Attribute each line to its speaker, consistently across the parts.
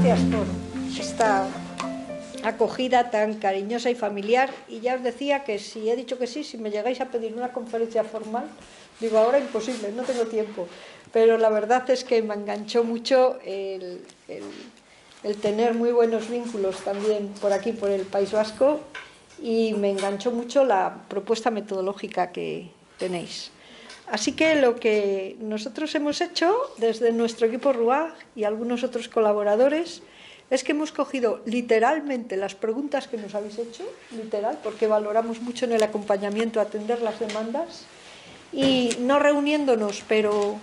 Speaker 1: gracias por esta acogida tan cariñosa y familiar. Y ya os decía que si he dicho que sí, si me llegáis a pedir una conferencia formal, digo ahora imposible, no tengo tiempo. Pero la verdad es que me enganchó mucho el tener muy buenos vínculos también por aquí, por el País Vasco, y me enganchó mucho la propuesta metodológica que tenéis. Así que lo que nosotros hemos hecho desde nuestro equipo RUAG y algunos otros colaboradores es que hemos cogido literalmente las preguntas que nos habéis hecho, literal, porque valoramos mucho en el acompañamiento atender las demandas, y no reuniéndonos, pero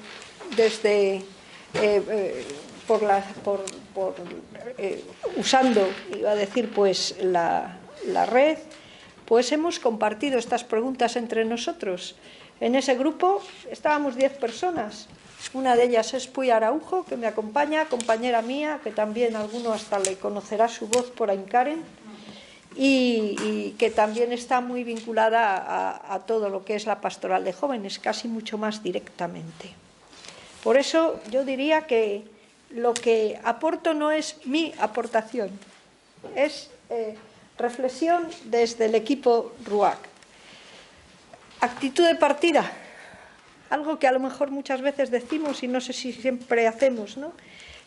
Speaker 1: desde usando, iba a decir, pues la red, pues hemos compartido estas preguntas entre nosotros. En ese grupo estábamos 10 personas. Una de ellas es Puy Araujo, que me acompaña, compañera mía, que también alguno hasta le conocerá su voz por Aincaren, y que también está muy vinculada a todo lo que es la pastoral de jóvenes, casi mucho más directamente. Por eso yo diría que lo que aporto no es mi aportación, es reflexión desde el equipo RUAG. Actitud de partida, algo que a lo mejor muchas veces decimos y no sé si siempre hacemos, ¿no?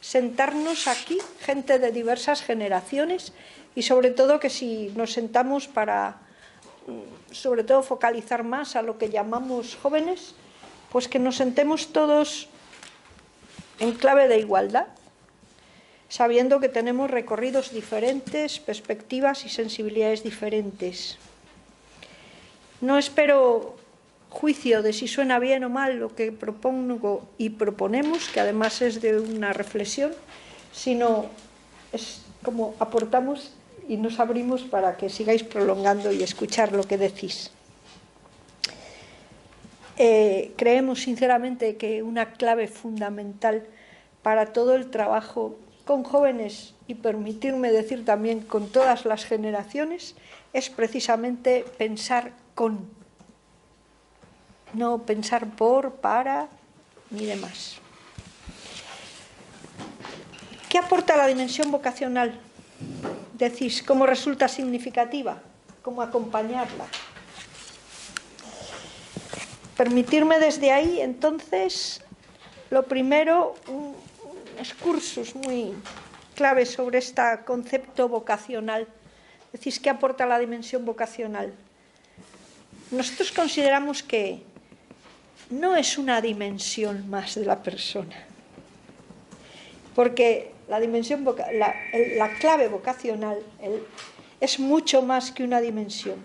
Speaker 1: Sentarnos aquí, gente de diversas generaciones, y sobre todo que si nos sentamos para, sobre todo, focalizar más a lo que llamamos jóvenes, pues que nos sentemos todos en clave de igualdad, sabiendo que tenemos recorridos diferentes, perspectivas y sensibilidades diferentes. No espero juicio de si suena bien o mal lo que propongo y proponemos, que además es de una reflexión, sino es como aportamos y nos abrimos para que sigáis prolongando y escuchar lo que decís. Creemos sinceramente que una clave fundamental para todo el trabajo con jóvenes, y permitirme decir también con todas las generaciones, es precisamente pensar con, no pensar por, para, ni demás. ¿Qué aporta la dimensión vocacional? Decís, ¿cómo resulta significativa? ¿Cómo acompañarla? Permitirme desde ahí, entonces, lo primero, un excursus muy clave sobre este concepto vocacional. Decís, ¿qué aporta la dimensión vocacional? Nosotros consideramos que no es una dimensión más de la persona, porque la dimensión, la clave vocacional es mucho más que una dimensión.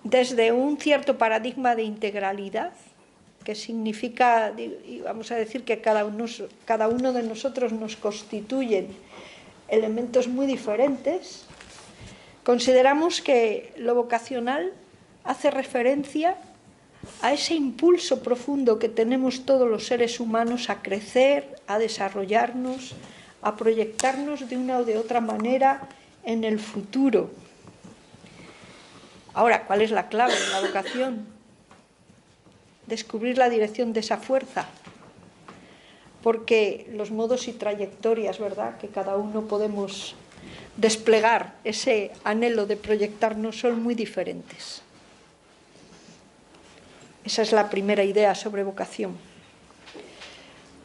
Speaker 1: Desde un cierto paradigma de integralidad, que significa, vamos a decir, que cada uno de nosotros nos constituyen elementos muy diferentes, consideramos que lo vocacional hace referencia a ese impulso profundo que tenemos todos los seres humanos a crecer, a desarrollarnos, a proyectarnos de una o de otra manera en el futuro. Ahora, ¿cuál es la clave de la vocación? Descubrir la dirección de esa fuerza, porque los modos y trayectorias, ¿verdad?, que cada uno podemos desplegar, ese anhelo de proyectarnos, son muy diferentes. Esa es la primera idea sobre vocación.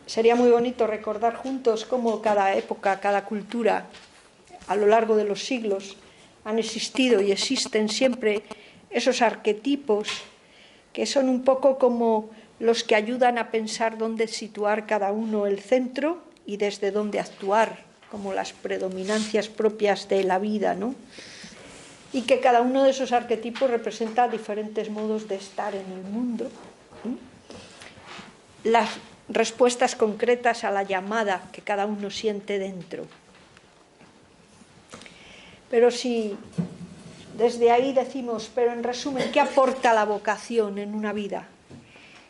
Speaker 1: Sería muy bonito recordar juntos cómo cada época, cada cultura, a lo largo de los siglos, han existido y existen siempre esos arquetipos que son un poco como los que ayudan a pensar dónde situar cada uno el centro y desde dónde actuar, como las predominancias propias de la vida, ¿no? Y que cada uno de esos arquetipos representa diferentes modos de estar en el mundo. Las respuestas concretas a la llamada que cada uno siente dentro. Pero si desde ahí decimos, pero en resumen, ¿qué aporta la vocación en una vida?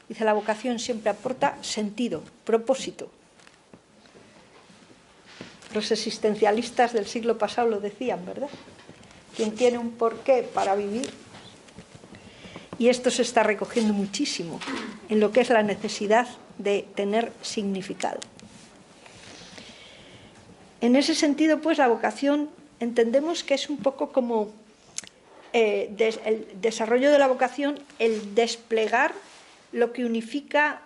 Speaker 1: Dice, la vocación siempre aporta sentido, propósito. Los existencialistas del siglo pasado lo decían, ¿verdad? Quien tiene un porqué para vivir. Y esto se está recogiendo muchísimo en lo que es la necesidad de tener significado. En ese sentido, pues la vocación entendemos que es un poco como el desarrollo de la vocación, el desplegar lo que unifica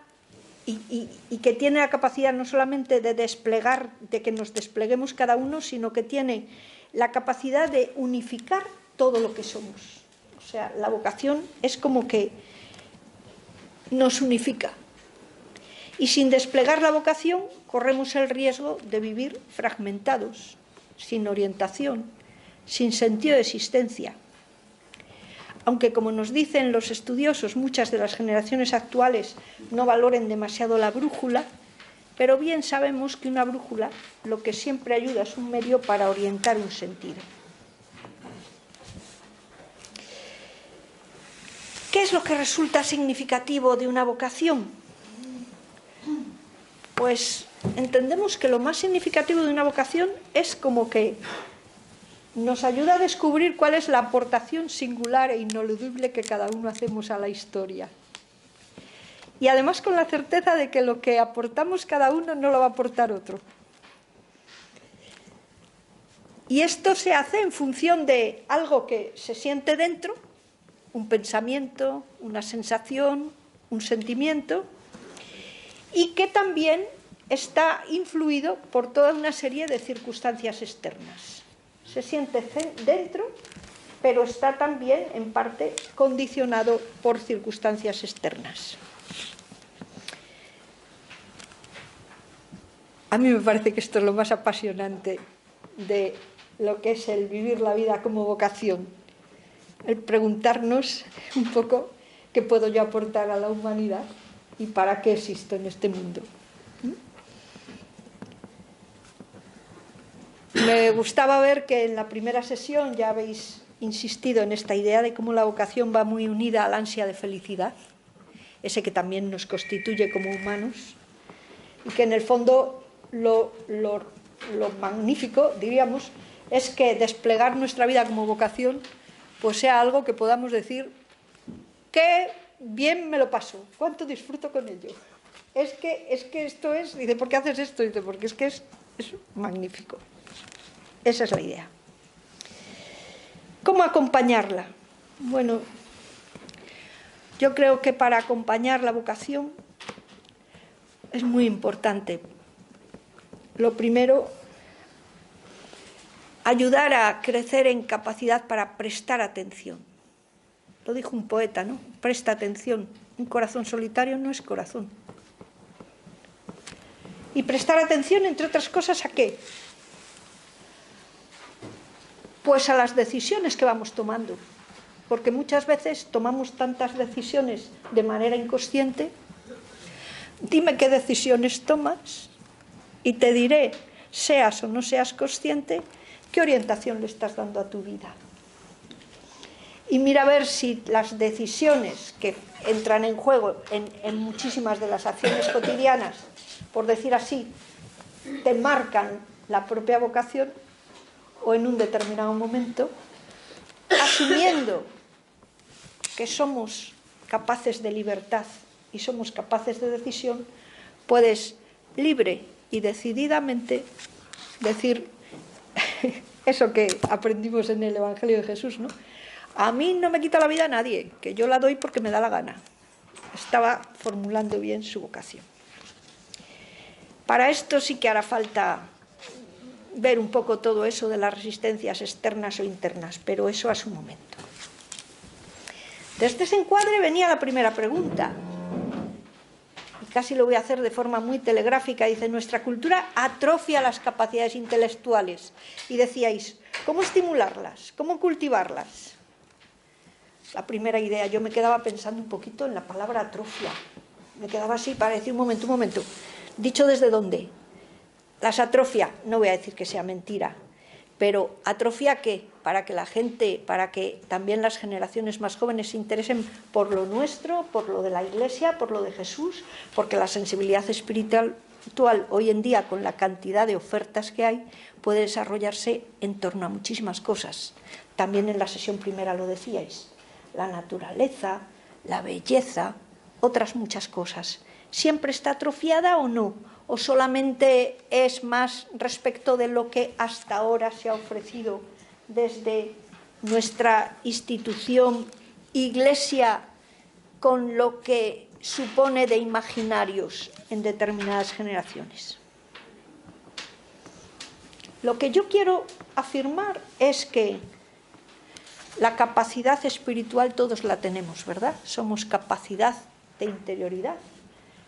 Speaker 1: y que tiene la capacidad no solamente de desplegar, de que nos despleguemos cada uno, sino que tiene la capacidad de unificar todo lo que somos. O sea, la vocación es como que nos unifica. Y sin desplegar la vocación corremos el riesgo de vivir fragmentados, sin orientación, sin sentido de existencia. Aunque, como nos dicen los estudiosos, muchas de las generaciones actuales no valoren demasiado la brújula, pero bien sabemos que una brújula lo que siempre ayuda es un medio para orientar un sentido. ¿Qué es lo que resulta significativo de una vocación? Pues entendemos que lo más significativo de una vocación es como que nos ayuda a descubrir cuál es la aportación singular e ineludible que cada uno hacemos a la historia. Y además con la certeza de que lo que aportamos cada uno no lo va a aportar otro. Y esto se hace en función de algo que se siente dentro, un pensamiento, una sensación, un sentimiento, y que también está influido por toda una serie de circunstancias externas. Se siente dentro, pero está también en parte condicionado por circunstancias externas. A mí me parece que esto es lo más apasionante de lo que es el vivir la vida como vocación. El preguntarnos un poco qué puedo yo aportar a la humanidad y para qué existo en este mundo. Me gustaba ver que en la primera sesión ya habéis insistido en esta idea de cómo la vocación va muy unida al ansia de felicidad, ese que también nos constituye como humanos, y que en el fondo lo magnífico, diríamos, es que desplegar nuestra vida como vocación pues sea algo que podamos decir qué bien me lo paso, cuánto disfruto con ello. Es que esto es, dice, ¿por qué haces esto? Dice, porque es que es magnífico. Esa es la idea. ¿Cómo acompañarla? Bueno, yo creo que para acompañar la vocación es muy importante. Lo primero, ayudar a crecer en capacidad para prestar atención. Lo dijo un poeta, ¿no? Presta atención. Un corazón solitario no es corazón. Y prestar atención, entre otras cosas, ¿a qué? Pues a las decisiones que vamos tomando. Porque muchas veces tomamos tantas decisiones de manera inconsciente. Dime qué decisiones tomas y te diré, seas o no seas consciente, qué orientación le estás dando a tu vida. Y mira a ver si las decisiones que entran en juego en muchísimas de las acciones cotidianas, por decir así, te marcan la propia vocación o en un determinado momento, asumiendo que somos capaces de libertad y somos capaces de decisión, puedes libre y decididamente decir eso que aprendimos en el Evangelio de Jesús, ¿no? A mí no me quita la vida nadie, que yo la doy porque me da la gana. Estaba formulando bien su vocación. Para esto sí que hará falta ver un poco todo eso de las resistencias externas o internas, pero eso a su momento. Desde ese encuadre venía la primera pregunta, y casi lo voy a hacer de forma muy telegráfica. Dice, nuestra cultura atrofia las capacidades intelectuales. Y decíais, ¿cómo estimularlas? ¿Cómo cultivarlas? La primera idea, yo me quedaba pensando un poquito en la palabra atrofia. Me quedaba así para decir, un momento. ¿Dicho desde dónde? Las atrofia, no voy a decir que sea mentira, pero ¿atrofia qué? Para que la gente, para que también las generaciones más jóvenes se interesen por lo nuestro, por lo de la Iglesia, por lo de Jesús, porque la sensibilidad espiritual hoy en día, con la cantidad de ofertas que hay, puede desarrollarse en torno a muchísimas cosas. También en la sesión primera lo decíais, la naturaleza, la belleza, otras muchas cosas. ¿Siempre está atrofiada o no? o solamente es más respecto de lo que hasta ahora se ha ofrecido desde nuestra institución Iglesia, con lo que supone de imaginarios en determinadas generaciones. Lo que yo quiero afirmar es que la capacidad espiritual todos la tenemos, ¿verdad? Somos capacidad de interioridad,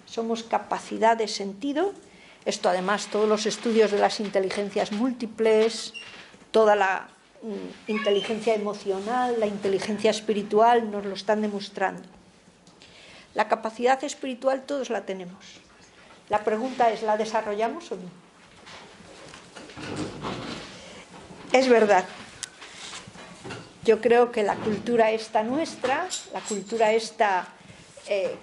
Speaker 1: somos capacidad de sentido. Esto además, todos los estudios de las inteligencias múltiples, toda la inteligencia emocional, la inteligencia espiritual nos lo están demostrando. La capacidad espiritual todos la tenemos. La pregunta es, ¿la desarrollamos o no? Es verdad. Yo creo que la cultura esta nuestra, la cultura esta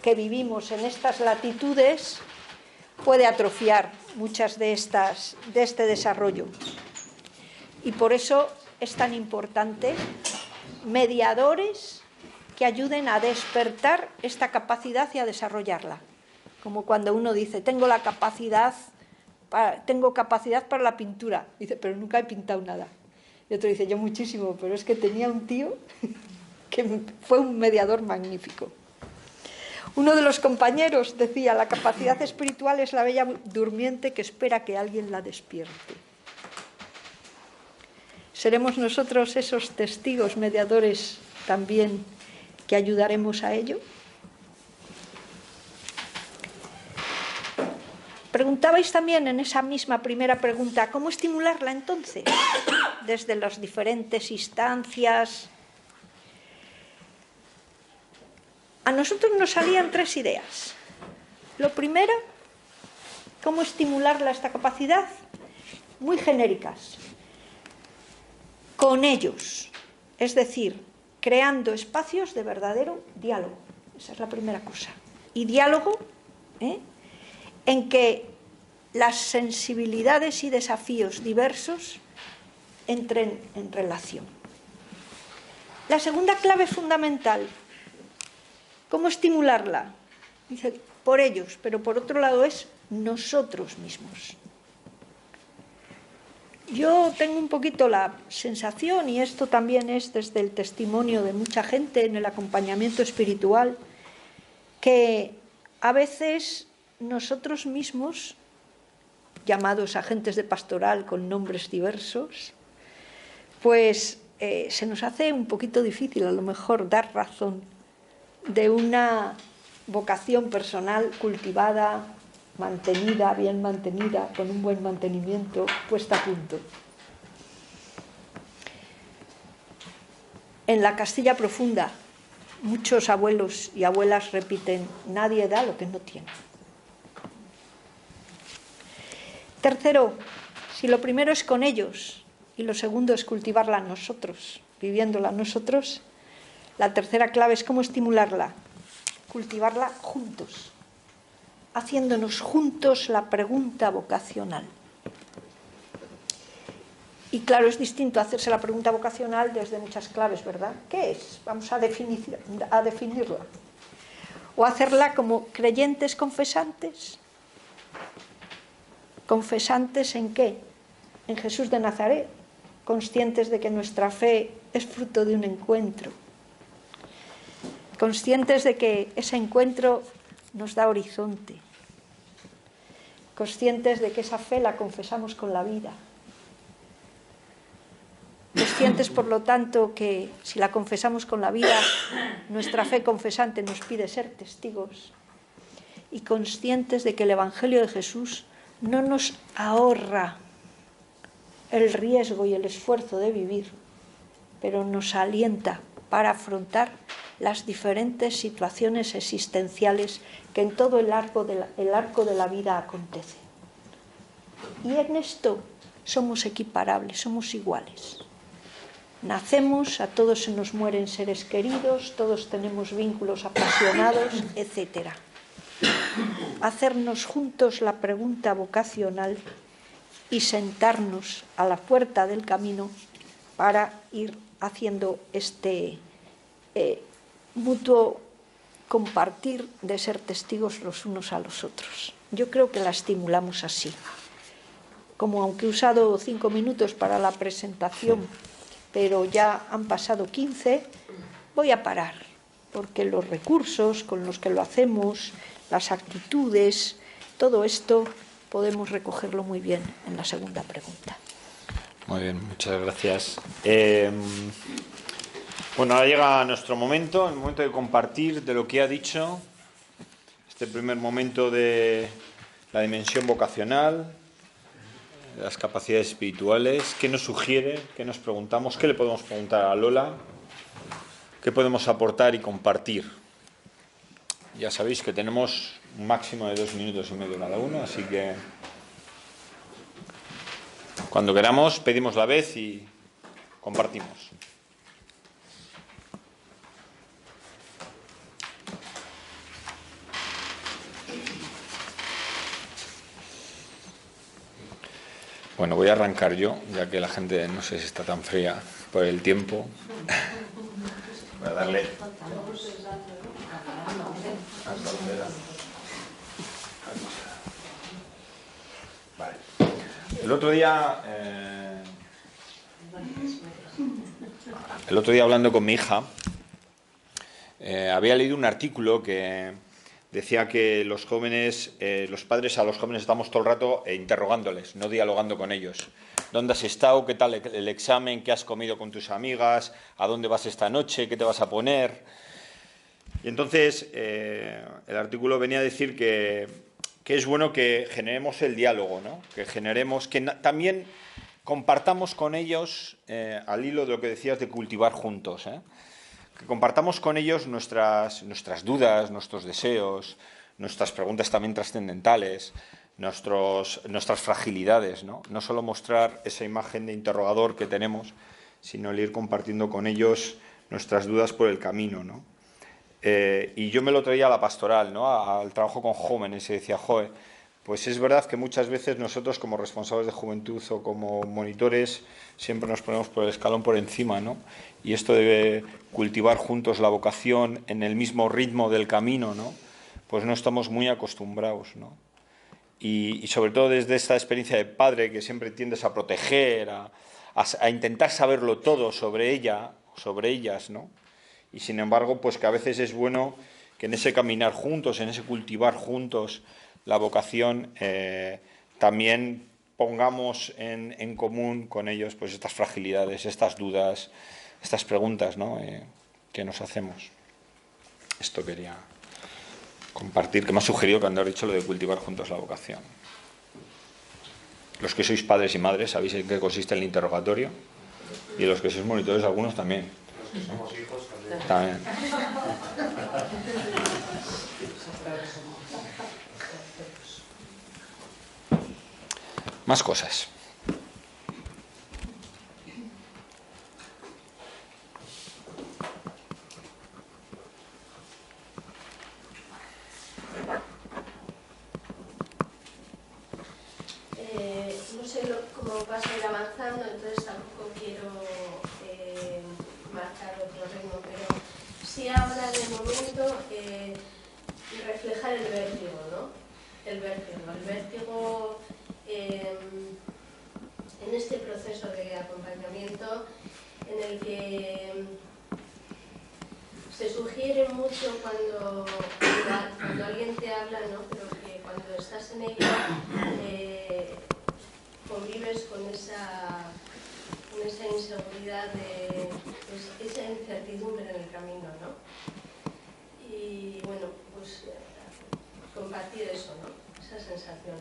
Speaker 1: que vivimos en estas latitudes, puede atrofiar muchas de este desarrollo. Y por eso es tan importante mediadores que ayuden a despertar esta capacidad y a desarrollarla. Como cuando uno dice, tengo capacidad para la pintura. Dice, pero nunca he pintado nada. Y otro dice, yo muchísimo, pero es que tenía un tío que fue un mediador magnífico. Uno de los compañeros decía, la capacidad espiritual es la bella durmiente que espera que alguien la despierte. ¿Seremos nosotros esos testigos mediadores también que ayudaremos a ello? Preguntabais también en esa misma primera pregunta, ¿cómo estimularla entonces? Desde las diferentes instancias. A nosotros nos salían 3 ideas. Lo primero, ¿cómo estimularla esta capacidad? Muy genéricas. Con ellos, es decir, creando espacios de verdadero diálogo. Esa es la primera cosa. Y diálogo, en que las sensibilidades y desafíos diversos entren en relación. La segunda clave fundamental, ¿cómo estimularla? Dice, por ellos, pero por otro lado es nosotros mismos. Yo tengo un poquito la sensación, y esto también es desde el testimonio de mucha gente en el acompañamiento espiritual, que a veces nosotros mismos, llamados agentes de pastoral con nombres diversos, pues se nos hace un poquito difícil a lo mejor dar razón de una vocación personal cultivada, mantenida, bien mantenida, con un buen mantenimiento, puesta a punto. En la Castilla profunda, muchos abuelos y abuelas repiten, nadie da lo que no tiene. Tercero, si lo primero es con ellos y lo segundo es cultivarla nosotros, viviéndola nosotros, la tercera clave es cómo estimularla, cultivarla juntos, haciéndonos juntos la pregunta vocacional. Y claro, es distinto hacerse la pregunta vocacional desde muchas claves, ¿verdad? ¿Qué es? Vamos a definirla. O hacerla como creyentes confesantes. ¿Confesantes en qué? En Jesús de Nazaret, conscientes de que nuestra fe es fruto de un encuentro, conscientes de que ese encuentro nos da horizonte, conscientes de que esa fe la confesamos con la vida, conscientes por lo tanto que si la confesamos con la vida, nuestra fe confesante nos pide ser testigos, y conscientes de que el Evangelio de Jesús no nos ahorra el riesgo y el esfuerzo de vivir, pero nos alienta para afrontar las diferentes situaciones existenciales que en todo el arco de la vida acontecen. Y en esto somos equiparables, somos iguales. Nacemos, a todos se nos mueren seres queridos, todos tenemos vínculos apasionados, etc. Hacernos juntos la pregunta vocacional y sentarnos a la puerta del camino para ir haciendo este mutuo compartir de ser testigos los unos a los otros. yo creo que la estimulamos así. Como aunque he usado 5 minutos para la presentación, pero ya han pasado 15, voy a parar, porque los recursos con los que lo hacemos, las actitudes, todo esto podemos recogerlo muy bien en la segunda pregunta.
Speaker 2: Muy bien, muchas gracias. Bueno, ahora llega nuestro momento, el momento de compartir de lo que ha dicho, este primer momento de la dimensión vocacional, de las capacidades espirituales. ¿Qué nos sugiere? ¿Qué nos preguntamos? ¿Qué le podemos preguntar a Lola? ¿Qué podemos aportar y compartir? Ya sabéis que tenemos un máximo de 2 minutos y medio cada uno, así que cuando queramos pedimos la vez y compartimos. Bueno, voy a arrancar yo, ya que la gente no sé si está tan fría por el tiempo. Voy a darle. Vale. El otro día hablando con mi hija, había leído un artículo que decía que los jóvenes, los padres a los jóvenes estamos todo el rato interrogándoles, no dialogando con ellos. ¿Dónde has estado? ¿Qué tal el examen? ¿Qué has comido con tus amigas? ¿A dónde vas esta noche? ¿Qué te vas a poner? Y entonces el artículo venía a decir que es bueno que generemos el diálogo, ¿no? Que generemos, que también compartamos con ellos, al hilo de lo que decías de cultivar juntos, que compartamos con ellos nuestras dudas, nuestros deseos, nuestras preguntas también trascendentales, nuestras fragilidades, ¿no? No solo mostrar esa imagen de interrogador que tenemos, sino el ir compartiendo con ellos nuestras dudas por el camino, ¿no? Y yo me lo traía a la pastoral, ¿no? Al trabajo con jóvenes, y decía, joder, pues es verdad que muchas veces nosotros como responsables de juventud o como monitores siempre nos ponemos por el escalón por encima, ¿no? Y esto de cultivar juntos la vocación en el mismo ritmo del camino, ¿no? Pues no estamos muy acostumbrados, ¿no? Y sobre todo desde esta experiencia de padre que siempre tiendes a proteger, a intentar saberlo todo sobre ella, sobre ellas, ¿no? Y sin embargo, pues que a veces es bueno que en ese caminar juntos, en ese cultivar juntos la vocación, también pongamos en común con ellos pues estas fragilidades, estas dudas, estas preguntas, ¿no? Que nos hacemos. Esto quería compartir, que me ha sugerido cuando he dicho lo de cultivar juntos la vocación. Los que sois padres y madres sabéis en qué consiste el interrogatorio, y los que sois monitores algunos también.
Speaker 3: Los que somos hijos
Speaker 2: también. Más cosas.
Speaker 4: No sé cómo vas a ir avanzando, entonces tampoco quiero marcar otro ritmo, pero sí ahora de momento reflejar el vértigo, ¿no? El vértigo en este proceso de acompañamiento en el que se sugiere mucho cuando alguien te habla, ¿no? Pero que cuando estás en ello convives con esa inseguridad, esa incertidumbre en el camino, ¿no? Y bueno, pues compartir eso, ¿no? Esa sensación.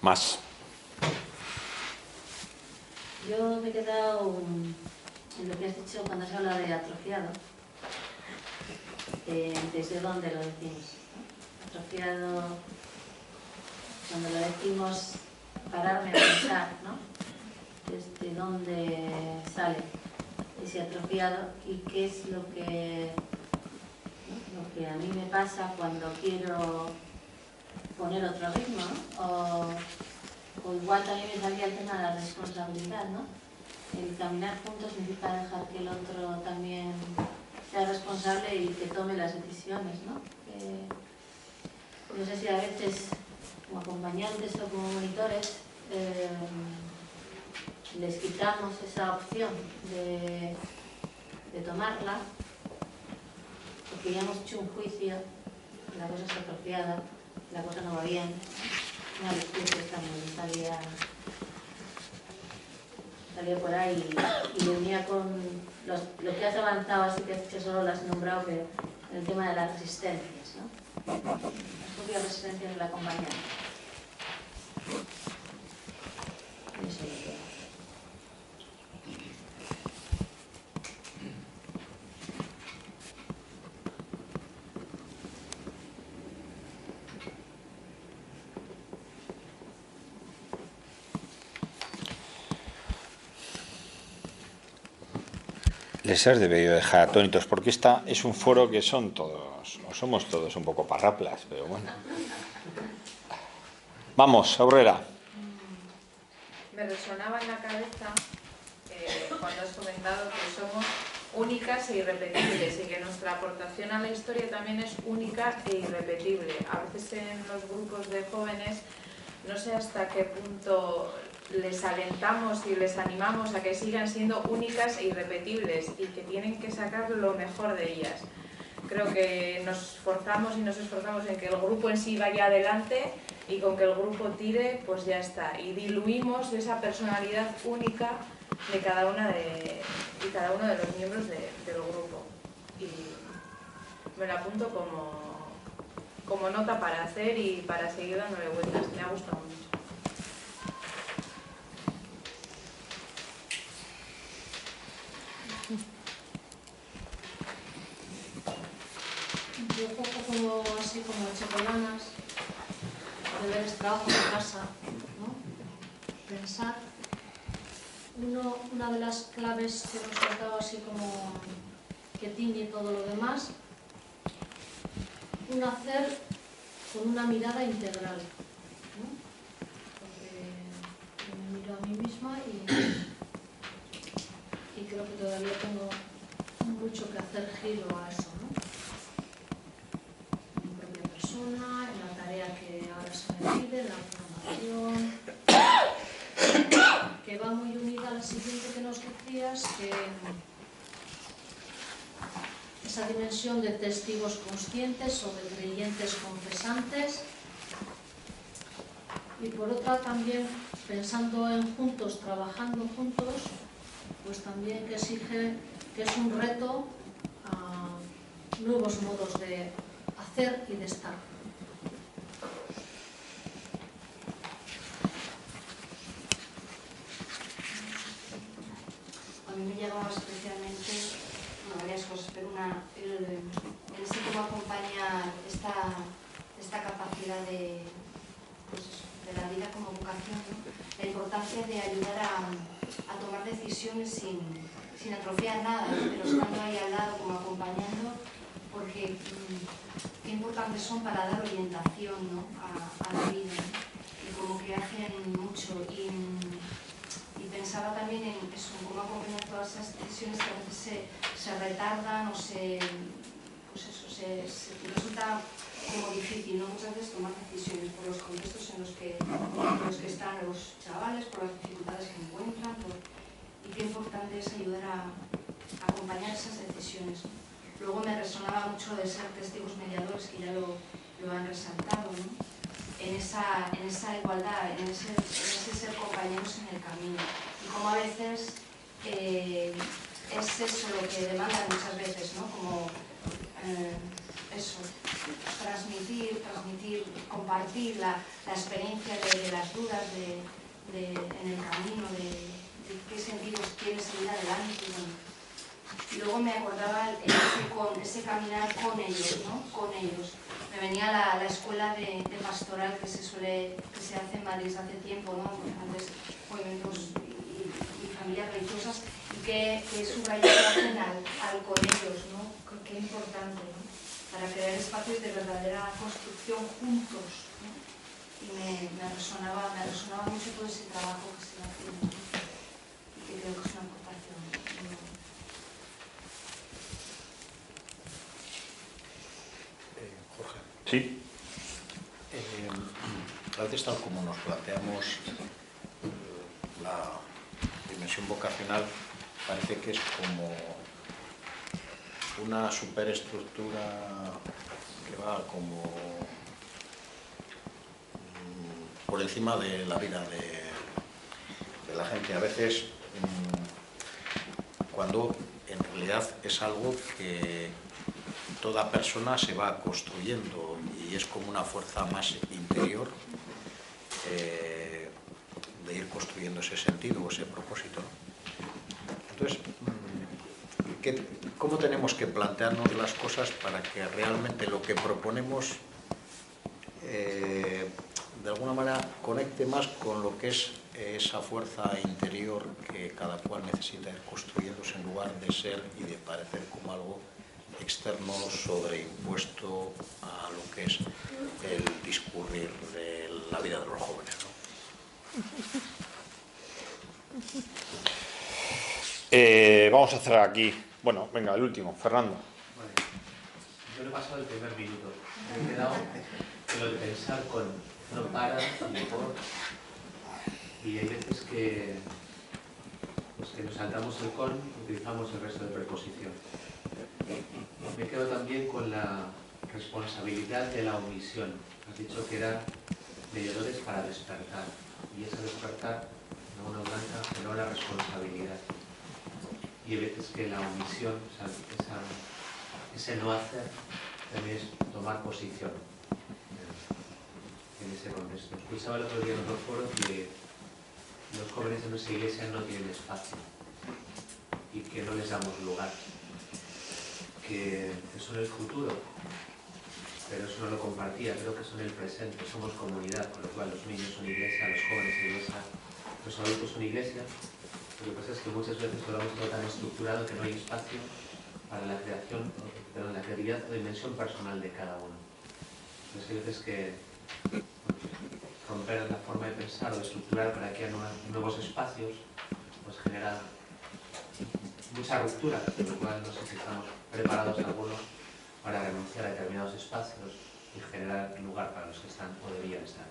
Speaker 2: Más.
Speaker 5: Yo me he quedado en lo que has dicho cuando has hablado de atrofiado. ¿Desde dónde lo decimos? Atrofiado, cuando lo decimos, pararme a pensar, ¿no? ¿Desde dónde sale ese atrofiado y qué es lo que a mí me pasa cuando quiero poner otro ritmo, ¿no? O igual también me salía el tema de la responsabilidad, ¿no? El caminar juntos significa dejar que el otro también sea responsable y que tome las decisiones, ¿no? No sé si a veces, como acompañantes o como monitores, les quitamos esa opción de tomarla, porque ya hemos hecho un juicio, la cosa es apropiada, la cosa no va bien, una lectura también salía por ahí y venía con lo que has avanzado, así que solo lo has nombrado, que el tema de las resistencias, ¿no? Las propias resistencias de la acompañante. Eso es lo que...
Speaker 2: Les has debido dejar atónitos, porque esta es un foro que son todos, o somos todos un poco parraplas, pero bueno. Vamos, Aurrera.
Speaker 3: Me resonaba en la cabeza cuando has comentado que somos únicas e irrepetibles y que nuestra aportación a la historia también es única e irrepetible. A veces en los grupos de jóvenes no sé hasta qué punto les alentamos y les animamos a que sigan siendo únicas e irrepetibles y que tienen que sacar lo mejor de ellas. Creo que nos esforzamos y nos esforzamos en que el grupo en sí vaya adelante y con que el grupo tire, pues ya está. Y diluimos esa personalidad única de cada uno de los miembros del grupo. Y me lo apunto como nota para hacer y para seguir dándole vueltas. Me ha gustado mucho.
Speaker 6: Yo un poco como así como chocolanas, deberes, trabajo de casa, ¿no? Pensar. Una de las claves que nos faltaba así como que tiñe todo lo demás, un hacer con una mirada integral, ¿no? Porque yo me miro a mí misma y creo que todavía tengo mucho que hacer giro a eso, ¿no? En mi propia persona, en la tarea que ahora se me pide, en la formación, que va muy unida a la siguiente que nos decías, que esa dimensión de testigos conscientes o de creyentes confesantes, y por otra también pensando en juntos, trabajando juntos, pues también que exige, que es un reto a nuevos modos de hacer y de estar.
Speaker 7: A mí me llamaba especialmente varias cosas, pero en este cómo acompañar esta capacidad de la vida como vocación, ¿no? La importancia de ayudar a tomar decisiones sin atrofiar nada, ¿no? Pero estando ahí al lado como acompañando, porque qué importantes son para dar orientación, ¿no? a la vida, ¿no? Y como que hacen mucho. Y pensaba también en eso, en cómo acompañar todas esas decisiones que a veces se retardan o resulta como difícil, ¿no? Muchas veces tomar decisiones por los contextos en los que están los chavales, por las dificultades que encuentran, y qué importante es ayudar a acompañar esas decisiones. Luego me resonaba mucho lo de ser testigos mediadores, que ya lo han resaltado, ¿no? En esa igualdad, en ese ser compañeros en el camino. Y como a veces es eso lo que demandan muchas veces, ¿no? Como eso, transmitir, compartir la experiencia de las dudas en el camino, de qué sentido tiene seguir adelante. Y luego me acordaba ese caminar con ellos, ¿no? Con ellos. Me venía la escuela de pastoral que se hace en Madrid hace tiempo, ¿no? Antes movimientos y familias religiosas, y que subrayado hacen al con ellos, ¿no? Qué importante, ¿no? Para crear espacios de verdadera construcción juntos, ¿no? y me resonaba mucho todo ese trabajo que estoy haciendo, ¿no? Y que creo que es una aportación.
Speaker 8: Jorge.
Speaker 2: Sí.
Speaker 8: A veces, tal como nos planteamos la dimensión vocacional, parece que es como una superestructura que va como por encima de la vida de la gente. A veces, cuando en realidad es algo que toda persona se va construyendo y es como una fuerza más interior de ir construyendo ese sentido o ese propósito, ¿no? Entonces, ¿cómo tenemos que plantearnos las cosas para que realmente lo que proponemos de alguna manera conecte más con lo que es esa fuerza interior que cada cual necesita ir construyéndose en lugar de ser y de parecer como algo externo sobreimpuesto a lo que es el discurrir de la vida de los jóvenes, ¿no?
Speaker 2: Vamos a hacer aquí. Bueno, venga, el último, Fernando.
Speaker 9: Vale. Yo le he pasado el primer minuto. Me he quedado en lo de pensar con no para ni por. Y hay veces que, pues que nos saltamos el con y utilizamos el resto de preposición. Me quedo también con la responsabilidad de la omisión. Has dicho que eran mediadores para despertar. Y ese despertar no una blanca, sino una responsabilidad. Y hay veces que la omisión, o sea, ese no hacer, también es tomar posición en ese contexto. Escuchaba el otro día en otro foro que los jóvenes en nuestra iglesia no tienen espacio y que no les damos lugar, que son el futuro, pero eso no lo compartía, creo que son el presente, somos comunidad, con lo cual los niños son iglesia, los jóvenes son iglesia, los adultos son iglesia. Lo que pasa es que muchas veces lo damos todo tan estructurado que no hay espacio para la creación, pero la creatividad o dimensión personal de cada uno. Entonces hay veces que romper la forma de pensar o de estructurar para que haya nuevos espacios pues genera mucha ruptura, con lo cual no sé si estamos preparados algunos para renunciar a determinados espacios y generar lugar para los que están o deberían estar.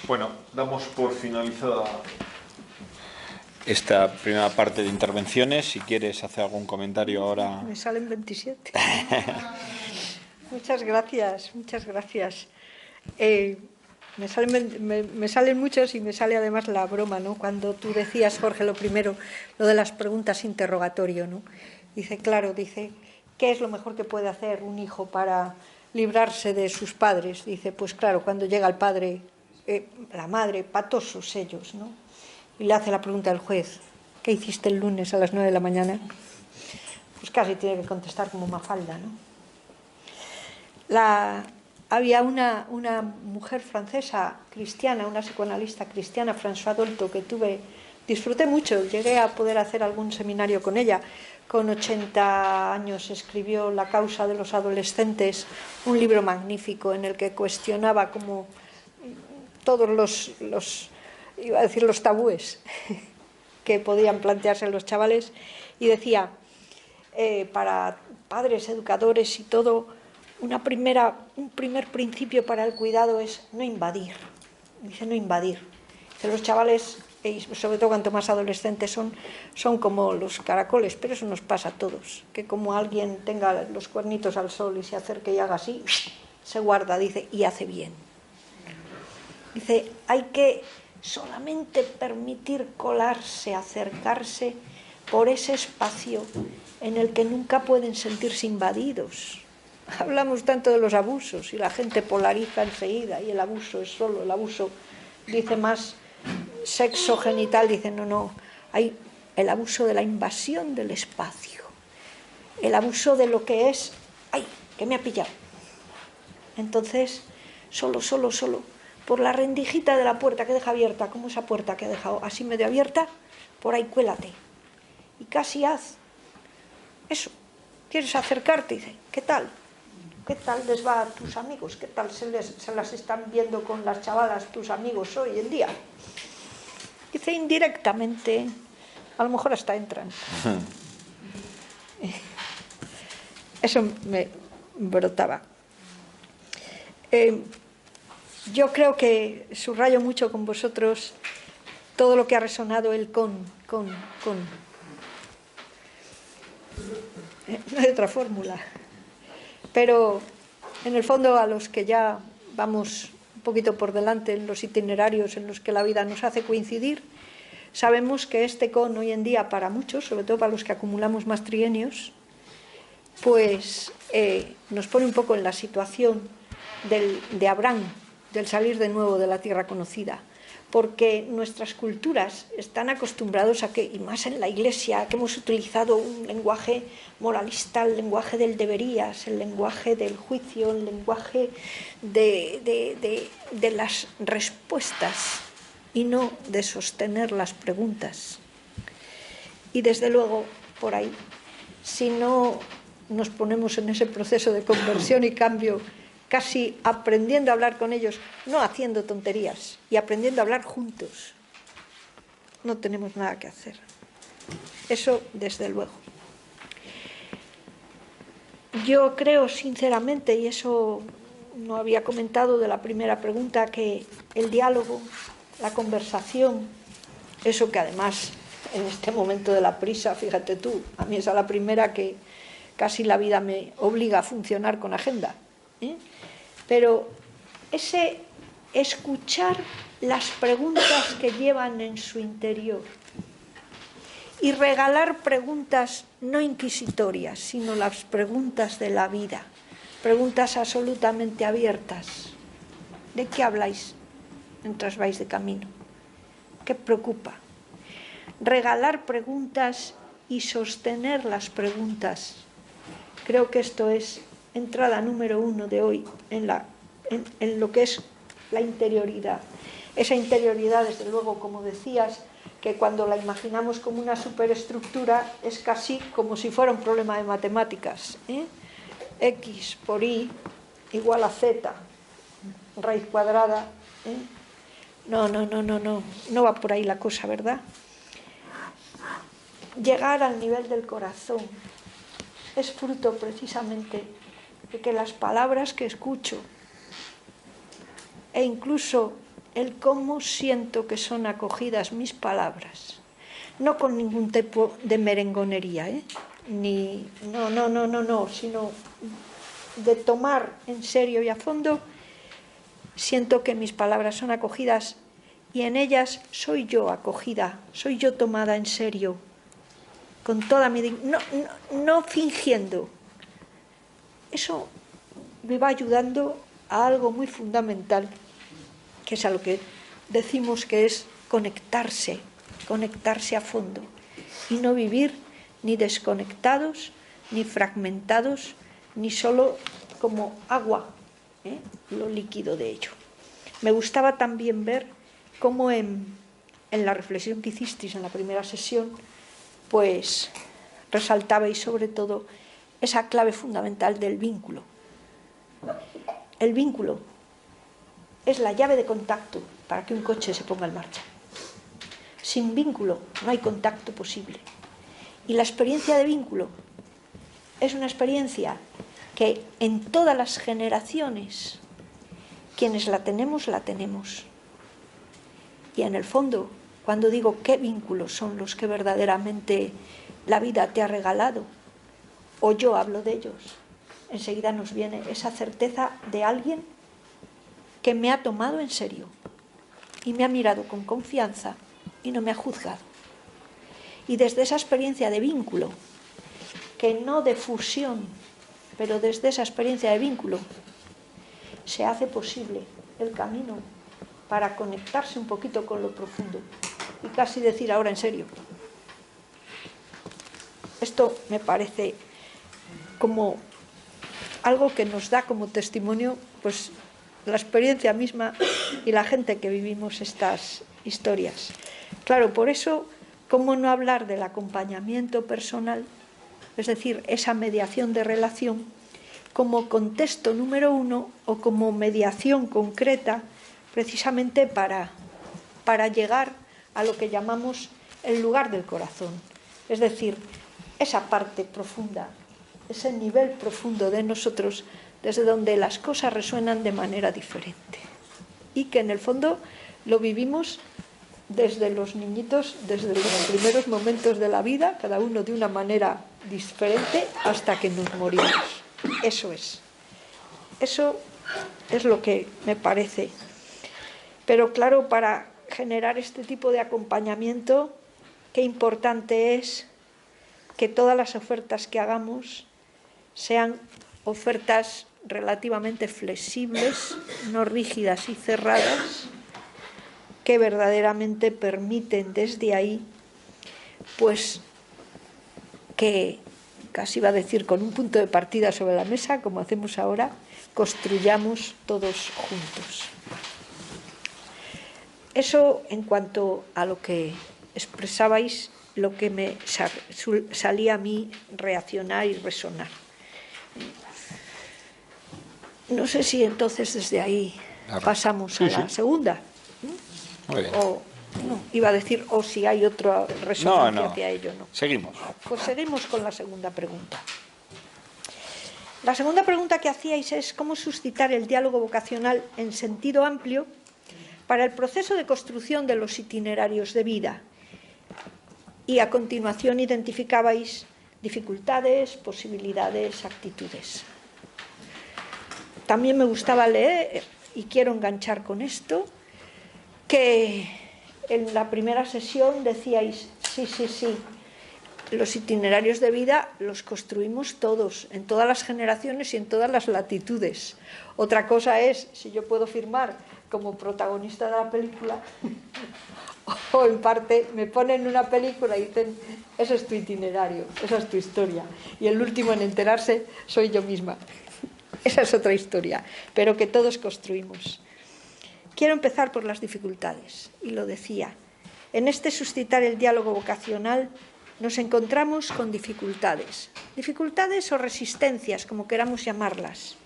Speaker 2: Bueno, damos por finalizada esta primera parte de intervenciones. Si quieres hacer algún comentario ahora.
Speaker 1: Me salen 27. Muchas gracias, muchas gracias. Me salen muchos y me sale además la broma, ¿no? Cuando tú decías, Jorge, lo primero, lo de las preguntas interrogatorio, ¿no? Dice, claro, dice, ¿qué es lo mejor que puede hacer un hijo para librarse de sus padres? Dice, pues claro, cuando llega el padre, la madre, patosos ellos, ¿no? Y le hace la pregunta al juez, ¿qué hiciste el lunes a las 9 de la mañana? Pues casi tiene que contestar como Mafalda, ¿no? Había una mujer francesa cristiana, una psicoanalista cristiana, Françoise Dolto, que disfruté mucho, llegué a poder hacer algún seminario con ella. Con 80 años escribió La causa de los adolescentes, un libro magnífico en el que cuestionaba como todos los tabúes que podían plantearse los chavales, y decía, para padres, educadores y todo, un primer principio para el cuidado es no invadir. Dice, no invadir. Dice, los chavales, y sobre todo cuanto más adolescentes son como los caracoles, pero eso nos pasa a todos, que como alguien tenga los cuernitos al sol y se acerque y haga así, se guarda, dice, y hace bien. Dice, hay que solamente permitir colarse, acercarse por ese espacio en el que nunca pueden sentirse invadidos. Hablamos tanto de los abusos y la gente polariza enseguida, y el abuso es solo el abuso, dice, más sexo genital. Dice, no, hay el abuso de la invasión del espacio, el abuso de lo que es, ¡ay, que me ha pillado! Entonces, solo, por la rendijita de la puerta que deja abierta, como esa puerta que ha dejado así medio abierta, por ahí cuélate. Y casi haz eso. ¿Quieres acercarte? Dice, ¿qué tal? ¿Qué tal les va a tus amigos? ¿Qué tal se las están viendo con las chavalas tus amigos hoy en día? Dice, indirectamente, a lo mejor hasta entran. Eso me brotaba. Yo creo que subrayo mucho con vosotros todo lo que ha resonado el con. No hay otra fórmula. Pero, en el fondo, a los que ya vamos un poquito por delante en los itinerarios en los que la vida nos hace coincidir, sabemos que este con hoy en día para muchos, sobre todo para los que acumulamos más trienios, pues nos pone un poco en la situación de Abraham, del salir de nuevo de la tierra conocida, porque nuestras culturas están acostumbrados a que, y más en la Iglesia, que hemos utilizado un lenguaje moralista, el lenguaje del deberías, el lenguaje del juicio, el lenguaje de las respuestas y no de sostener las preguntas. Y desde luego, por ahí, si no nos ponemos en ese proceso de conversión y cambio, casi aprendiendo a hablar con ellos, no haciendo tonterías, y aprendiendo a hablar juntos, no tenemos nada que hacer. Eso, desde luego. Yo creo sinceramente, y eso no había comentado de la primera pregunta, que el diálogo, la conversación, eso que además en este momento de la prisa, fíjate tú, a mí es a la primera que casi la vida me obliga a funcionar con agenda, pero ese escuchar las preguntas que llevan en su interior y regalar preguntas no inquisitorias, sino las preguntas de la vida, preguntas absolutamente abiertas. ¿De qué habláis mientras vais de camino? ¿Qué preocupa? Regalar preguntas y sostener las preguntas. Creo que esto es entrada número 1 de hoy en lo que es la interioridad. Esa interioridad, desde luego, como decías, que cuando la imaginamos como una superestructura es casi como si fuera un problema de matemáticas. X por Y igual a Z, raíz cuadrada. No va por ahí la cosa, ¿verdad? Llegar al nivel del corazón es fruto precisamente de que las palabras que escucho e incluso el cómo siento que son acogidas mis palabras, no con ningún tipo de merengonería, sino de tomar en serio y a fondo, siento que mis palabras son acogidas y en ellas soy yo acogida, soy yo tomada en serio, con toda mi no fingiendo. Eso me va ayudando a algo muy fundamental, que es a lo que decimos que es conectarse a fondo y no vivir ni desconectados, ni fragmentados, ni solo como agua, lo líquido de ello. Me gustaba también ver cómo en la reflexión que hicisteis en la primera sesión, pues resaltabais sobre todo esa clave fundamental del vínculo. El vínculo es la llave de contacto para que un coche se ponga en marcha. Sin vínculo no hay contacto posible. Y la experiencia de vínculo es una experiencia que en todas las generaciones, quienes la tenemos, la tenemos. Y en el fondo, cuando digo qué vínculos son los que verdaderamente la vida te ha regalado, o yo hablo de ellos, enseguida nos viene esa certeza de alguien que me ha tomado en serio y me ha mirado con confianza y no me ha juzgado. Y desde esa experiencia de vínculo, que no de fusión, pero desde esa experiencia de vínculo, se hace posible el camino para conectarse un poquito con lo profundo y casi decir ahora en serio. Esto me parece como algo que nos da como testimonio pues la experiencia misma y la gente que vivimos estas historias. Claro, por eso, ¿cómo no hablar del acompañamiento personal? Es decir, esa mediación de relación, como contexto número uno o como mediación concreta precisamente para llegar a lo que llamamos el lugar del corazón, es decir, esa parte profunda, ese nivel profundo de nosotros desde donde las cosas resuenan de manera diferente y que en el fondo lo vivimos desde los niñitos, desde los primeros momentos de la vida, cada uno de una manera diferente hasta que nos morimos. Eso es lo que me parece. Pero claro, para generar este tipo de acompañamiento, qué importante es que todas las ofertas que hagamos sean ofertas relativamente flexibles, no rígidas y cerradas, que verdaderamente permiten desde ahí, pues que, casi iba a decir con un punto de partida sobre la mesa, como hacemos ahora, construyamos todos juntos. Eso en cuanto a lo que expresabais, lo que me salía a mí reaccionar y resonar. No sé si entonces desde ahí pasamos a la segunda.
Speaker 2: Muy bien.
Speaker 1: O, no, iba a decir, o si hay otra resonancia hacia ello. No.
Speaker 2: Seguimos.
Speaker 1: Pues seguimos con la segunda pregunta. La segunda pregunta que hacíais es cómo suscitar el diálogo vocacional en sentido amplio para el proceso de construcción de los itinerarios de vida. Y a continuación identificabais dificultades, posibilidades, actitudes. También me gustaba leer, y quiero enganchar con esto, que en la primera sesión decíais, sí, los itinerarios de vida los construimos todos, en todas las generaciones y en todas las latitudes. Otra cosa es si yo puedo firmar como protagonista de la película o en parte me ponen una película y dicen, ese es tu itinerario, esa es tu historia. Y el último en enterarse soy yo misma. Esa es otra historia, pero que todos construimos. Quiero empezar por las dificultades, y lo decía. En este suscitar el diálogo vocacional nos encontramos con dificultades o resistencias, como queramos llamarlas.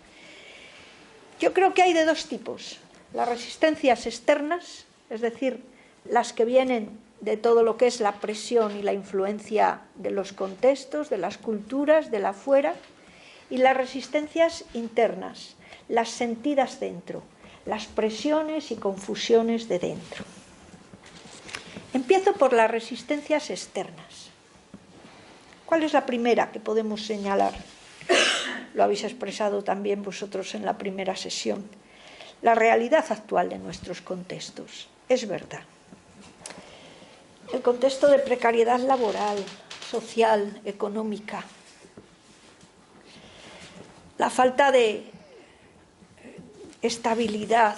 Speaker 1: Yo creo que hay de dos tipos. Las resistencias externas, es decir, las que vienen de todo lo que es la presión y la influencia de los contextos, de las culturas, de la afuera, y las resistencias internas, las sentidas dentro, las presiones y confusiones de dentro. Empiezo por las resistencias externas. ¿Cuál es la primera que podemos señalar? Lo habéis expresado también vosotros en la primera sesión. La realidad actual de nuestros contextos. Es verdad. El contexto de precariedad laboral, social, económica. La falta de estabilidad,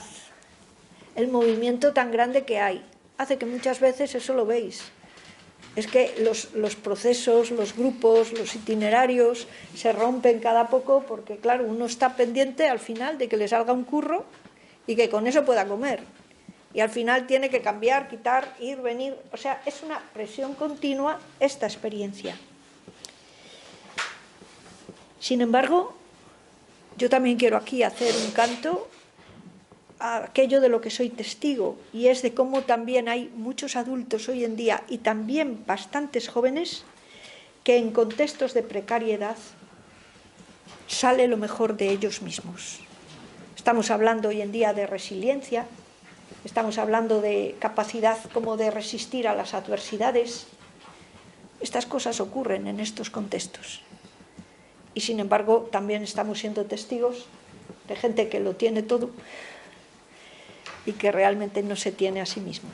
Speaker 1: el movimiento tan grande que hay, hace que muchas veces, eso lo veis, es que los procesos, los grupos, los itinerarios se rompen cada poco porque, claro, uno está pendiente al final de que le salga un curro y que con eso pueda comer. Y al final tiene que cambiar, quitar, ir, venir. O sea, es una presión continua esta experiencia. Sin embargo, yo también quiero aquí hacer un canto a aquello de lo que soy testigo, y es de cómo también hay muchos adultos hoy en día y también bastantes jóvenes que en contextos de precariedad sale lo mejor de ellos mismos. Estamos hablando hoy en día de resiliencia, estamos hablando de capacidad como de resistir a las adversidades. Estas cosas ocurren en estos contextos. Y sin embargo, también estamos siendo testigos de gente que lo tiene todo y que realmente no se tiene a sí mismo.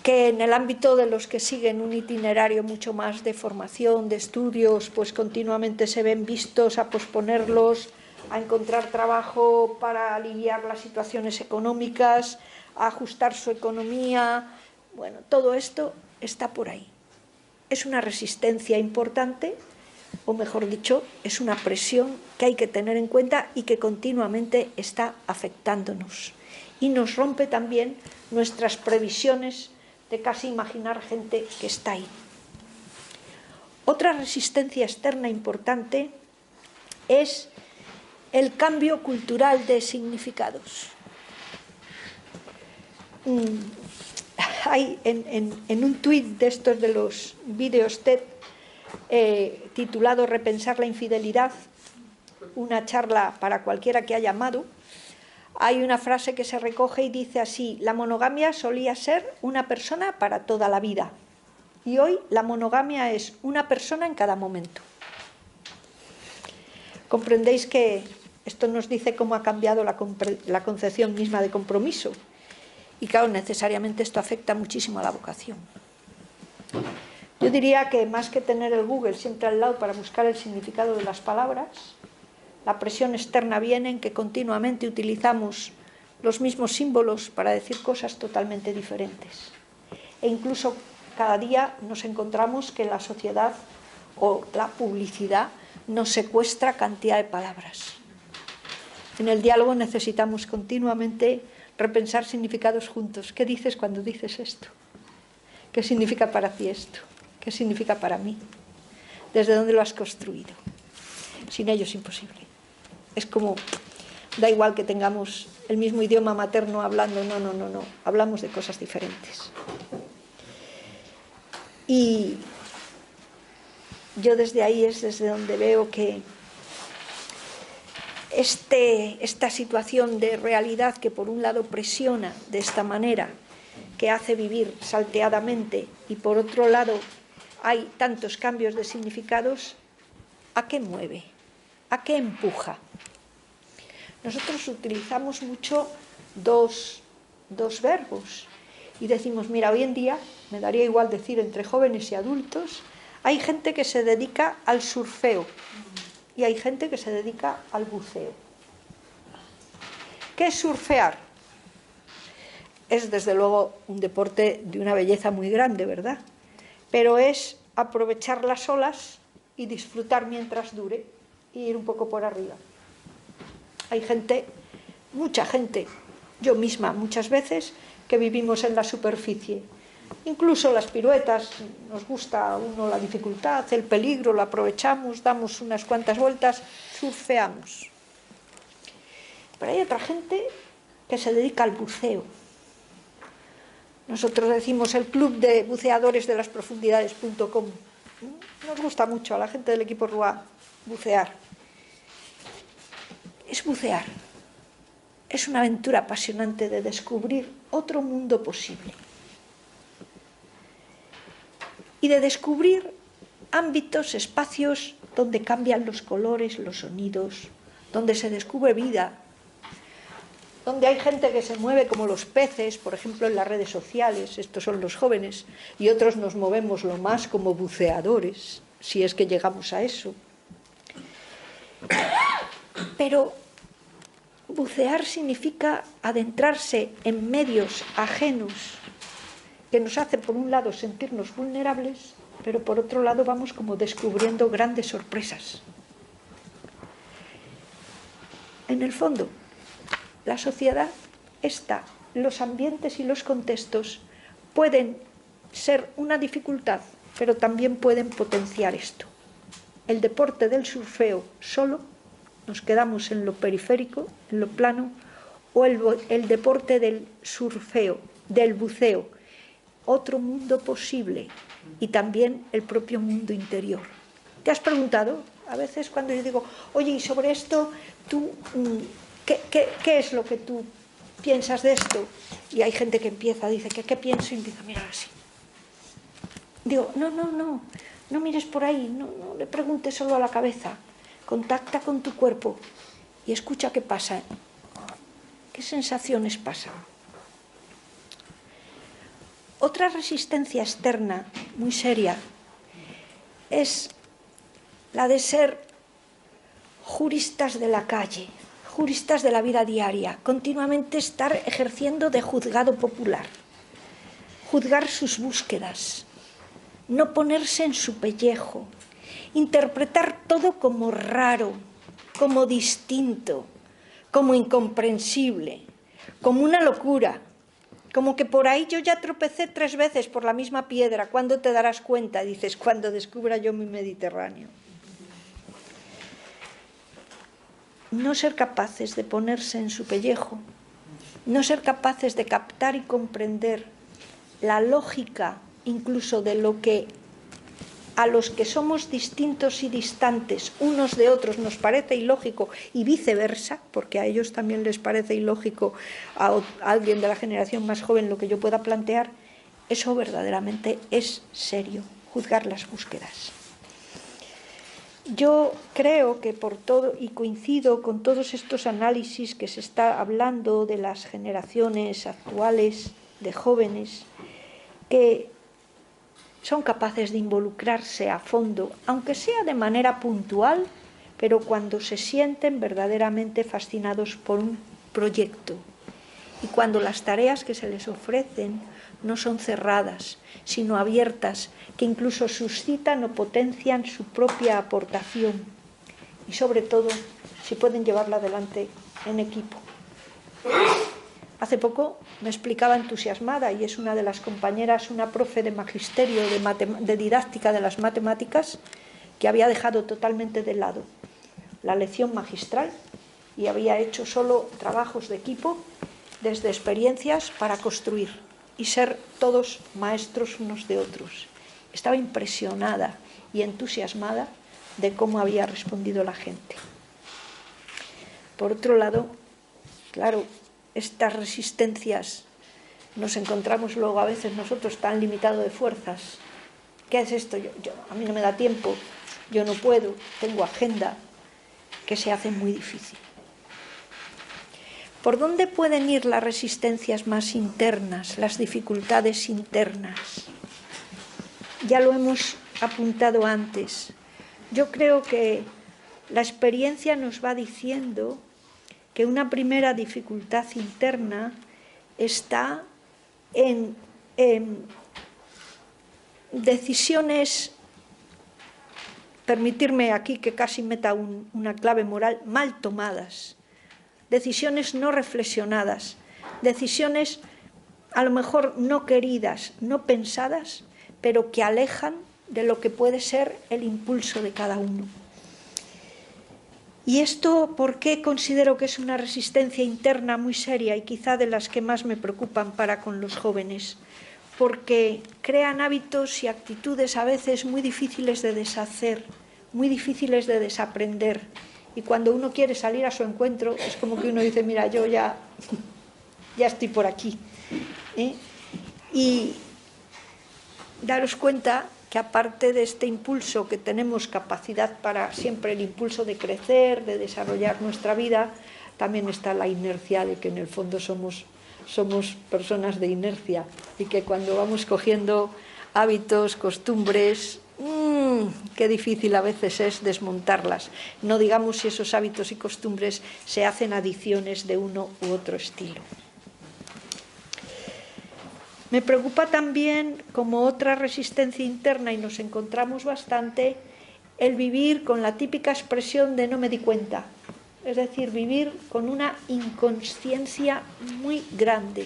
Speaker 1: Que en el ámbito de los que siguen un itinerario mucho más de formación, de estudios, pues continuamente se ven vistos a posponerlos, a encontrar trabajo para aliviar las situaciones económicas, a ajustar su economía. Bueno, todo esto está por ahí. Es una resistencia importante, o mejor dicho, es una presión que hay que tener en cuenta y que continuamente está afectándonos. Y nos rompe también nuestras previsiones de casi imaginar gente que está ahí. Otra resistencia externa importante es el cambio cultural de significados. Hay en un tuit de estos de los vídeos TED titulado Repensar la infidelidad, una charla para cualquiera que haya amado, hay una frase que se recoge y dice así: la monogamia solía ser una persona para toda la vida y hoy la monogamia es una persona en cada momento. Comprendéis que esto nos dice cómo ha cambiado la concepción misma de compromiso. Y claro, necesariamente esto afecta muchísimo a la vocación. Yo diría que más que tener el Google siempre al lado para buscar el significado de las palabras, la presión externa viene en que continuamente utilizamos los mismos símbolos para decir cosas totalmente diferentes. E incluso cada día nos encontramos que la sociedad o la publicidad nos secuestra cantidad de palabras. En el diálogo necesitamos continuamente repensar significados juntos. ¿Qué dices cuando dices esto? ¿Qué significa para ti esto? ¿Qué significa para mí? ¿Desde dónde lo has construido? Sin ello es imposible. Es como, da igual que tengamos el mismo idioma materno hablando, no. Hablamos de cosas diferentes. Y yo desde ahí es desde donde veo que esta situación de realidad que por un lado presiona de esta manera, que hace vivir salteadamente, y por otro lado hay tantos cambios de significados, ¿a qué mueve? ¿A qué empuja? Nosotros utilizamos mucho dos verbos y decimos, mira, hoy en día, me daría igual decir entre jóvenes y adultos, hay gente que se dedica al surfeo y hay gente que se dedica al buceo. ¿Qué es surfear? Es desde luego un deporte de una belleza muy grande, ¿verdad? Pero es aprovechar las olas y disfrutar mientras dure y ir un poco por arriba. Hay gente, mucha gente, yo misma muchas veces, que vivimos en la superficie. Incluso las piruetas, nos gusta a uno la dificultad, el peligro, lo aprovechamos, damos unas cuantas vueltas, surfeamos. Pero hay otra gente que se dedica al buceo. Nosotros decimos el club de buceadores de las profundidades.com. Nos gusta mucho a la gente del equipo RUA bucear. Es bucear. Es una aventura apasionante de descubrir otro mundo posible. Y de descubrir ámbitos, espacios donde cambian los colores, los sonidos, donde se descubre vida, donde hay gente que se mueve como los peces, por ejemplo en las redes sociales, estos son los jóvenes, y otros nos movemos lo más como buceadores, si es que llegamos a eso. Pero bucear significa adentrarse en medios ajenos que nos hace por un lado sentirnos vulnerables, pero por otro lado vamos como descubriendo grandes sorpresas. En el fondo, la sociedad está, los ambientes y los contextos pueden ser una dificultad, pero también pueden potenciar esto. El deporte del surfeo solo, nos quedamos en lo periférico, en lo plano, o el deporte del surfeo, del buceo, otro mundo posible, y también el propio mundo interior. ¿Te has preguntado? A veces cuando yo digo, oye, y sobre esto, tú, ¿qué es lo que tú piensas de esto? Y hay gente que empieza, dice, ¿qué pienso? Y empieza a mirar así. Digo, no mires por ahí, no le preguntes solo a la cabeza. Contacta con tu cuerpo y escucha qué pasa. ¿Qué sensaciones pasan? Otra resistencia externa muy seria es la de ser juristas de la calle, juristas de la vida diaria, continuamente estar ejerciendo de juzgado popular, juzgar sus búsquedas, no ponerse en su pellejo, interpretar todo como raro, como distinto, como incomprensible, como una locura. Como que por ahí yo ya tropecé 3 veces por la misma piedra. ¿Cuándo te darás cuenta? Dices, cuando descubra yo mi Mediterráneo. No ser capaces de ponerse en su pellejo, no ser capaces de captar y comprender la lógica incluso de lo que a los que somos distintos y distantes unos de otros nos parece ilógico y viceversa, porque a ellos también les parece ilógico a alguien de la generación más joven lo que yo pueda plantear, eso verdaderamente es serio, juzgar las búsquedas. Yo creo que por todo, y coincido con todos estos análisis que se está hablando de las generaciones actuales de jóvenes, que son capaces de involucrarse a fondo, aunque sea de manera puntual, pero cuando se sienten verdaderamente fascinados por un proyecto y cuando las tareas que se les ofrecen no son cerradas, sino abiertas, que incluso suscitan o potencian su propia aportación y sobre todo si pueden llevarla adelante en equipo. Hace poco me explicaba entusiasmada, y es una de las compañeras, una profe de magisterio, de didáctica de las matemáticas, que había dejado totalmente de lado la lección magistral y había hecho solo trabajos de equipo desde experiencias para construir y ser todos maestros unos de otros. Estaba impresionada y entusiasmada de cómo había respondido la gente. Por otro lado, claro, estas resistencias nos encontramos luego a veces nosotros tan limitados de fuerzas. ¿Qué es esto? A mí no me da tiempo, yo no puedo, tengo agenda, que se hace muy difícil. ¿Por dónde pueden ir las resistencias más internas, las dificultades internas? Ya lo hemos apuntado antes. Yo creo que la experiencia nos va diciendo que una primera dificultad interna está en decisiones, permitirme aquí que casi meta una clave moral, mal tomadas, decisiones no reflexionadas, decisiones a lo mejor no queridas, no pensadas, pero que alejan de lo que puede ser el impulso de cada uno. ¿Y esto por qué considero que es una resistencia interna muy seria y quizá de las que más me preocupan para con los jóvenes? Porque crean hábitos y actitudes a veces muy difíciles de deshacer, muy difíciles de desaprender. Y cuando uno quiere salir a su encuentro, es como que uno dice, mira, yo ya estoy por aquí. Y daros cuenta que aparte de este impulso que tenemos capacidad para siempre, el impulso de crecer, de desarrollar nuestra vida, también está la inercia de que en el fondo somos personas de inercia y que cuando vamos cogiendo hábitos, costumbres, qué difícil a veces es desmontarlas. No digamos si esos hábitos y costumbres se hacen adiciones de uno u otro estilo. Me preocupa también, como otra resistencia interna, y nos encontramos bastante, el vivir con la típica expresión de no me di cuenta. Es decir, vivir con una inconsciencia muy grande.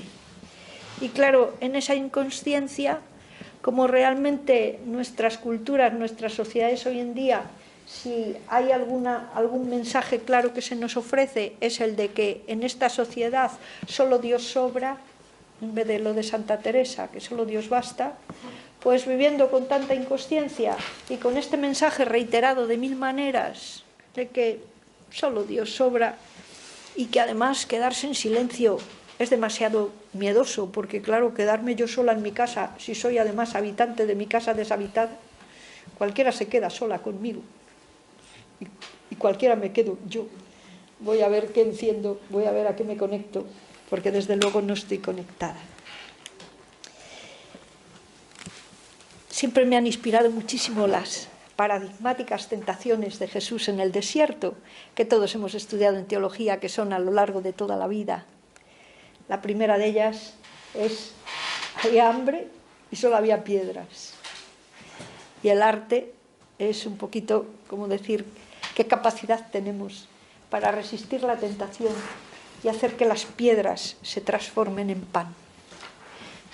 Speaker 1: Y claro, en esa inconsciencia, como realmente nuestras culturas, nuestras sociedades hoy en día, si hay algún mensaje claro que se nos ofrece, es el de que en esta sociedad solo Dios sobra, en vez de lo de Santa Teresa, que solo Dios basta, pues viviendo con tanta inconsciencia y con este mensaje reiterado de 1000 maneras de que solo Dios sobra y que además quedarse en silencio es demasiado miedoso, porque claro, quedarme yo sola en mi casa, si soy además habitante de mi casa deshabitada, cualquiera se queda sola conmigo y cualquiera me quedo yo. Voy a ver qué enciendo, voy a ver a qué me conecto, porque desde luego no estoy conectada. Siempre me han inspirado muchísimo las paradigmáticas tentaciones de Jesús en el desierto, que todos hemos estudiado en teología, que son a lo largo de toda la vida. La primera de ellas es, había hambre y solo había piedras. Y el arte es un poquito como decir qué capacidad tenemos para resistir la tentación y hacer que las piedras se transformen en pan.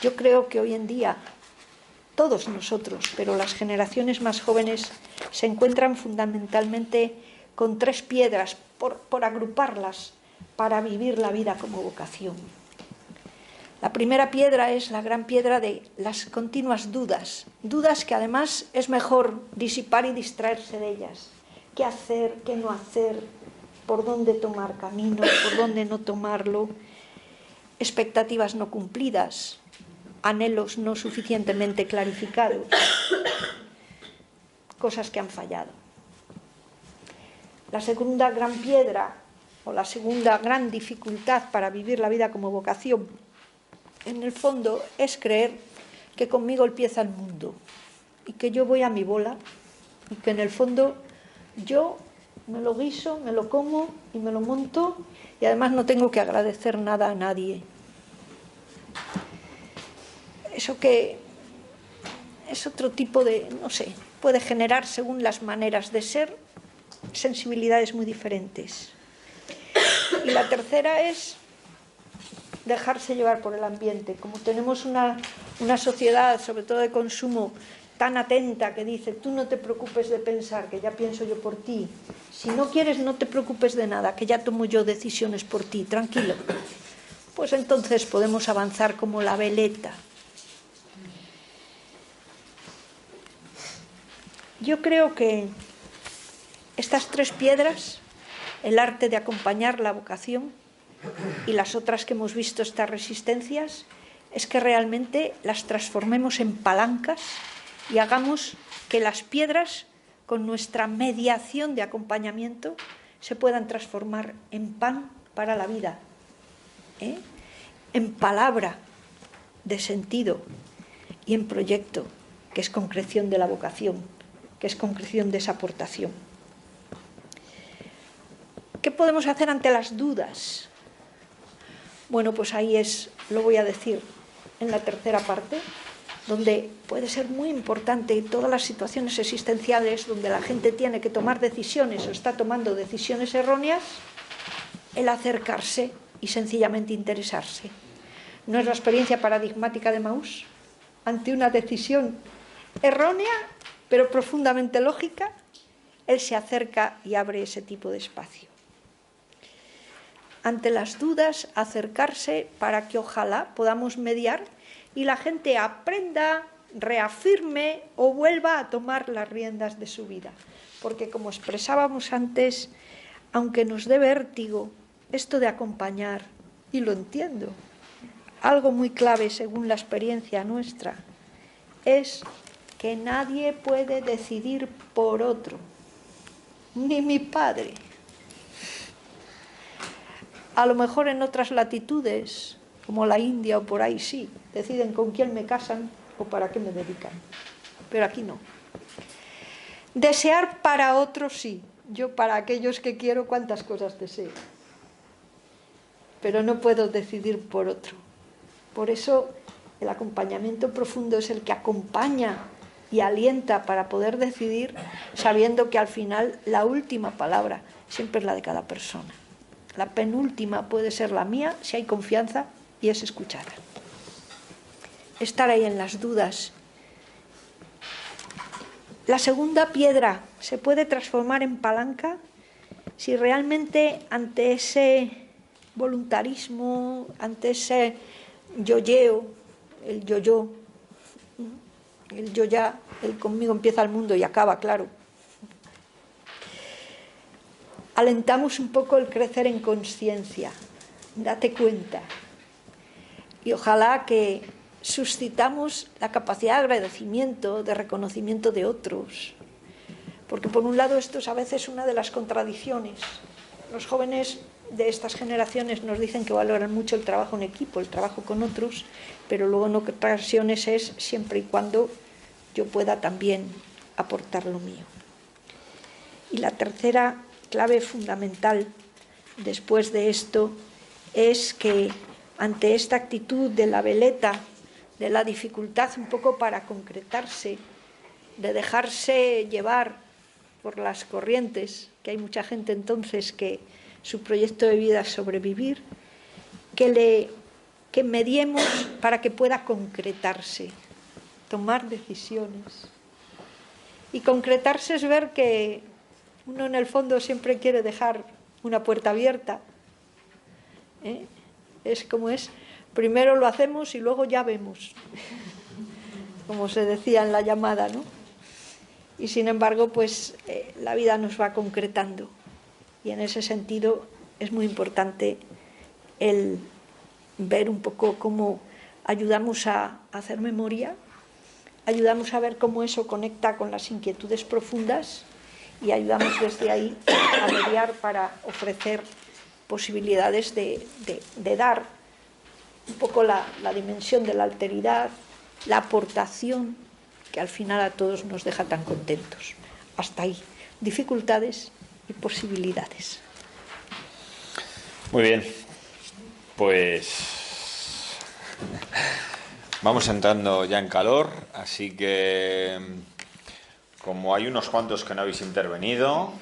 Speaker 1: Yo creo que hoy en día todos nosotros, pero las generaciones más jóvenes se encuentran fundamentalmente con 3 piedras, por agruparlas, para vivir la vida como vocación. La primera piedra es la gran piedra de las continuas dudas, dudas que además es mejor disipar y distraerse de ellas. ¿Qué hacer, qué no hacer, por dónde tomar camino, por dónde no tomarlo? Expectativas no cumplidas, anhelos no suficientemente clarificados, cosas que han fallado. La segunda gran piedra o la segunda gran dificultad para vivir la vida como vocación, en el fondo, es creer que conmigo empieza el mundo y que yo voy a mi bola y que en el fondo yo me lo guiso, me lo como y me lo monto y además no tengo que agradecer nada a nadie. Eso que es otro tipo de, no sé, puede generar según las maneras de ser sensibilidades muy diferentes. Y la tercera es dejarse llevar por el ambiente. Como tenemos una sociedad, sobre todo de consumo, tan atenta que dice, tú no te preocupes de pensar, que ya pienso yo por ti. Si no quieres, no te preocupes de nada, que ya tomo yo decisiones por ti, tranquilo. Pues entonces podemos avanzar como la veleta. Yo creo que estas 3 piedras, el arte de acompañar la vocación y las otras que hemos visto, estas resistencias, es que realmente las transformemos en palancas y hagamos que las piedras, con nuestra mediación de acompañamiento, se puedan transformar en pan para la vida, en palabra de sentido y en proyecto, que es concreción de la vocación, que es concreción de esa aportación. ¿Qué podemos hacer ante las dudas? Bueno, pues ahí lo voy a decir en la tercera parte, donde puede ser muy importante todas las situaciones existenciales donde la gente tiene que tomar decisiones o está tomando decisiones erróneas, el acercarse y sencillamente interesarse. ¿No es la experiencia paradigmática de Mauss? Ante una decisión errónea, pero profundamente lógica, él se acerca y abre ese tipo de espacio. Ante las dudas, acercarse para que ojalá podamos mediar y la gente aprenda, reafirme o vuelva a tomar las riendas de su vida. Porque como expresábamos antes, aunque nos dé vértigo esto de acompañar, y lo entiendo, algo muy clave según la experiencia nuestra, es que nadie puede decidir por otro, ni mi padre. A lo mejor en otras latitudes, como la India o por ahí sí, deciden con quién me casan o para qué me dedican. Pero aquí no. Desear para otros sí. Yo para aquellos que quiero, cuántas cosas deseo. Pero no puedo decidir por otro. Por eso el acompañamiento profundo es el que acompaña y alienta para poder decidir, sabiendo que al final la última palabra siempre es la de cada persona. La penúltima puede ser la mía si hay confianza y es escuchada. Estar ahí en las dudas. La segunda piedra se puede transformar en palanca si realmente ante ese voluntarismo, ante ese yoyeo, el yoyo, el yoya, el conmigo empieza el mundo y acaba, claro. Alentamos un poco el crecer en conciencia, date cuenta. Y ojalá que suscitamos la capacidad de agradecimiento, de reconocimiento de otros. Porque por un lado esto es a veces una de las contradicciones. Los jóvenes de estas generaciones nos dicen que valoran mucho el trabajo en equipo, el trabajo con otros, pero luego en ocasiones es siempre y cuando yo pueda también aportar lo mío. Y la tercera clave fundamental después de esto es que ante esta actitud de la veleta, de la dificultad un poco para concretarse, de dejarse llevar por las corrientes, que hay mucha gente entonces que su proyecto de vida es sobrevivir, que le que mediemos para que pueda concretarse, tomar decisiones. Y concretarse es ver que uno en el fondo siempre quiere dejar una puerta abierta. Es como es, primero lo hacemos y luego ya vemos, como se decía en la llamada, ¿no? Y sin embargo, pues la vida nos va concretando. Y en ese sentido es muy importante el ver un poco cómo ayudamos a hacer memoria, ayudamos a ver cómo eso conecta con las inquietudes profundas y ayudamos desde ahí a mediar para ofrecer posibilidades de dar un poco la dimensión de la alteridad, la aportación que al final a todos nos deja tan contentos. Hasta ahí, dificultades y posibilidades.
Speaker 2: Muy bien, pues vamos entrando ya en calor, así que como hay unos cuantos que no habéis intervenido,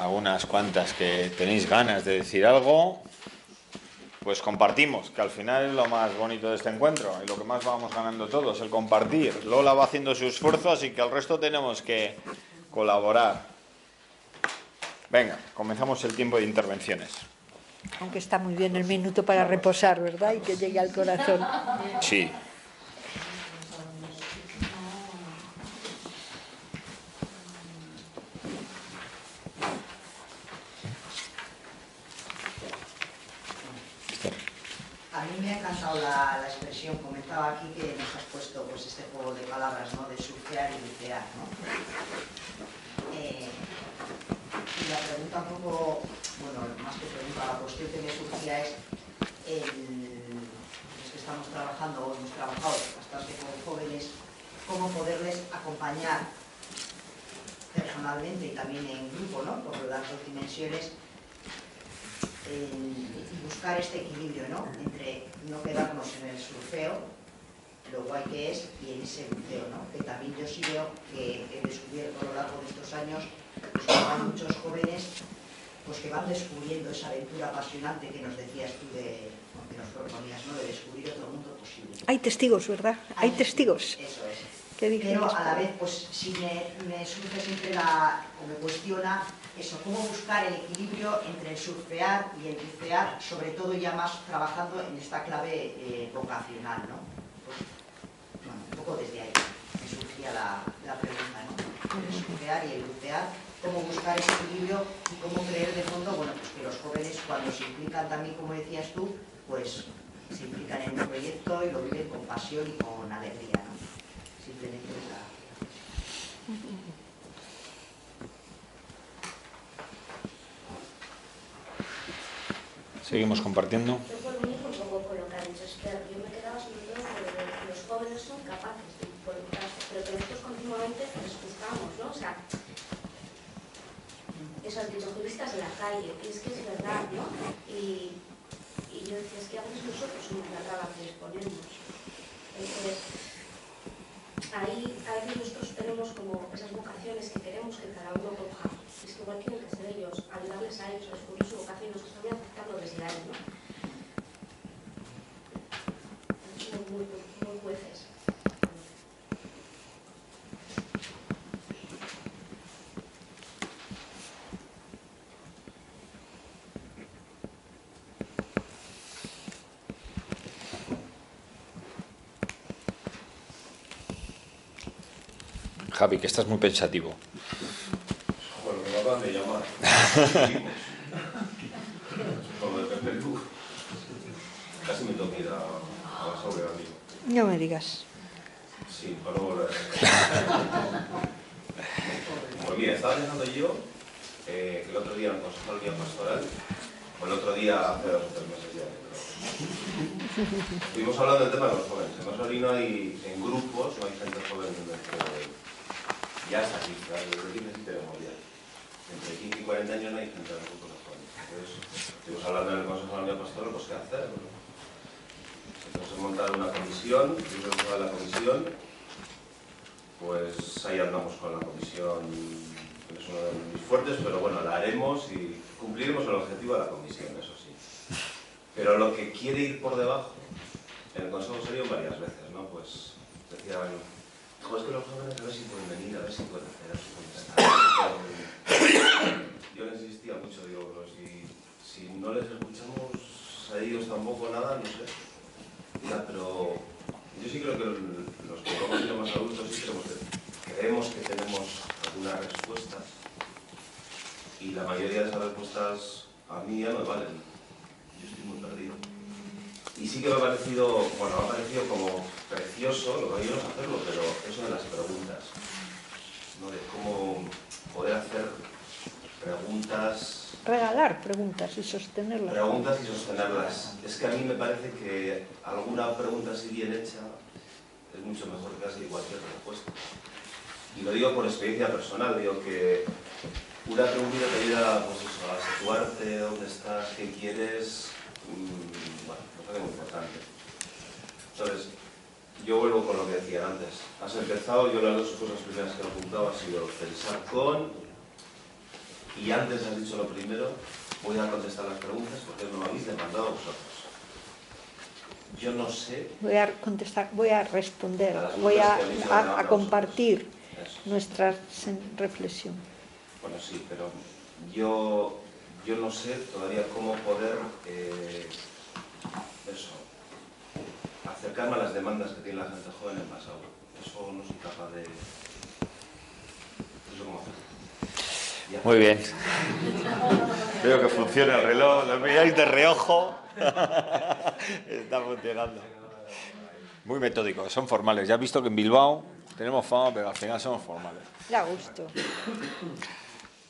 Speaker 2: algunas cuantas que tenéis ganas de decir algo, pues compartimos, que al final es lo más bonito de este encuentro y lo que más vamos ganando todos, el compartir. Lola va haciendo su esfuerzo, así que al resto tenemos que colaborar. Venga, comenzamos el tiempo de intervenciones.
Speaker 1: Aunque está muy bien el minuto para reposar, ¿verdad? Y que llegue al corazón.
Speaker 2: Sí.
Speaker 10: A mí me ha encantado la expresión, comentaba aquí que nos has puesto pues este juego de palabras, ¿no? De surfear y bucear, ¿no? Y la pregunta un poco, bueno, más que pregunta, la cuestión que me surgía es los que estamos trabajando o hemos trabajado bastante con jóvenes, cómo poderles acompañar personalmente y también en grupo, ¿no? Por las dos dimensiones, y buscar este equilibrio, ¿no? Entre no quedarnos en el surfeo, lo guay que es, y en ese buceo, ¿no? Que también yo sí veo que he descubierto a lo largo de estos años, pues que hay muchos jóvenes pues que van descubriendo esa aventura apasionante que nos decías tú, que nos proponías, ¿no? De descubrir otro mundo posible.
Speaker 1: Hay testigos, ¿verdad? Hay testigos.
Speaker 10: Eso es.
Speaker 1: Pero
Speaker 10: a la vez, pues sí me surge siempre o me cuestiona eso, cómo buscar el equilibrio entre el surfear y el bucear, sobre todo ya más trabajando en esta clave vocacional, ¿no? Pues, bueno, un poco desde ahí me surgía la pregunta, ¿no? El surfear y el bucear, cómo buscar ese equilibrio y cómo creer de fondo, bueno, pues que los jóvenes cuando se implican también, como decías tú, pues se implican en un proyecto y lo viven con pasión y con alegría, ¿no? Simplemente esa...
Speaker 2: Seguimos compartiendo.
Speaker 4: Yo por mí, un poco con lo que ha dicho Esther, yo me quedaba sobre todo con lo que los jóvenes son capaces de involucrarse, pero que nosotros continuamente les buscamos, ¿no? O sea, esos dicho de la calle, que es verdad, ¿no? Y yo decía, es que a veces nosotros somos la traba que les ponemos. Ahí nosotros tenemos como esas vocaciones que queremos que cada uno coja. Es que igual quieren que ser ellos, ayudarles a ellos a descubrir su vocación, nosotros también aceptarlo desde ahí, ¿no? Muy jueces.
Speaker 2: Javi, que estás muy pensativo.
Speaker 11: Bueno, me acaban de llamar. Como de Perú. Casi me tengo que ir a la Saura, amigo.
Speaker 1: No me digas.
Speaker 11: Sí, para no volver. Pues mira, estaba pensando yo que el otro día en el Consejo de Guía Pastoral, o el otro día hace 2 o 3 meses ya, estuvimos hablando del tema de los jóvenes. En Masolino hay en grupos, no hay gente joven que ya está aquí, desde 15 sí tenemos ya. Entre 15 y 40 años no hay gente en los grupos de jóvenes. Entonces, estuvimos hablando en el Consejo de Guía Pastoral, pues qué hacer, ¿no? Entonces hemos montado una comisión, yo creo que la comisión, pues ahí andamos con la comisión, que es uno de mis fuertes, pero bueno, la haremos y cumpliremos el objetivo de la comisión, eso sí. Pero lo que quiere ir por debajo, en el consejo serio varias veces, ¿no? Pues decía, bueno, es que los jóvenes a ver si pueden venir, a ver si pueden hacer, a ver si pueden estar. Yo les insistía mucho, digo, pero si no les escuchamos a ellos tampoco nada, no sé. Ya, pero yo sí creo que los que hemos sido más adultos sí creemos que tenemos algunas respuestas, y la mayoría de esas respuestas a mí ya me valen. Yo estoy muy perdido. Y sí que me ha parecido, bueno, me ha parecido como precioso, lo que hay es hacerlo, pero eso de las preguntas, ¿no? De cómo poder hacer preguntas...
Speaker 1: Regalar preguntas y sostenerlas.
Speaker 11: Preguntas y sostenerlas. Es que a mí me parece que alguna pregunta así bien hecha es mucho mejor que casi cualquier respuesta. Y lo digo por experiencia personal, digo que una preguntita te ayuda, pues eso, a situarte, dónde estás, qué quieres, bueno, me parece muy importante. Entonces, yo vuelvo con lo que decía antes. Has empezado, yo las dos cosas primeras que he apuntado ha sido pensar con, y antes has dicho lo primero, voy a contestar las preguntas porque me lo habéis demandado vosotros. Yo no sé...
Speaker 1: Voy a contestar, voy a responder, voy a compartir nuestra reflexión.
Speaker 11: Bueno, sí, pero yo no sé todavía cómo poder acercarme a las demandas que tiene la gente joven en Passau. Eso no soy capaz de... Eso cómo hacer. Ya.
Speaker 2: Muy bien. Veo que funciona el reloj, lo miráis de reojo. Está funcionando. Muy metódico, son formales. Ya has visto que en Bilbao tenemos fama, pero al final somos formales.
Speaker 1: Da gusto.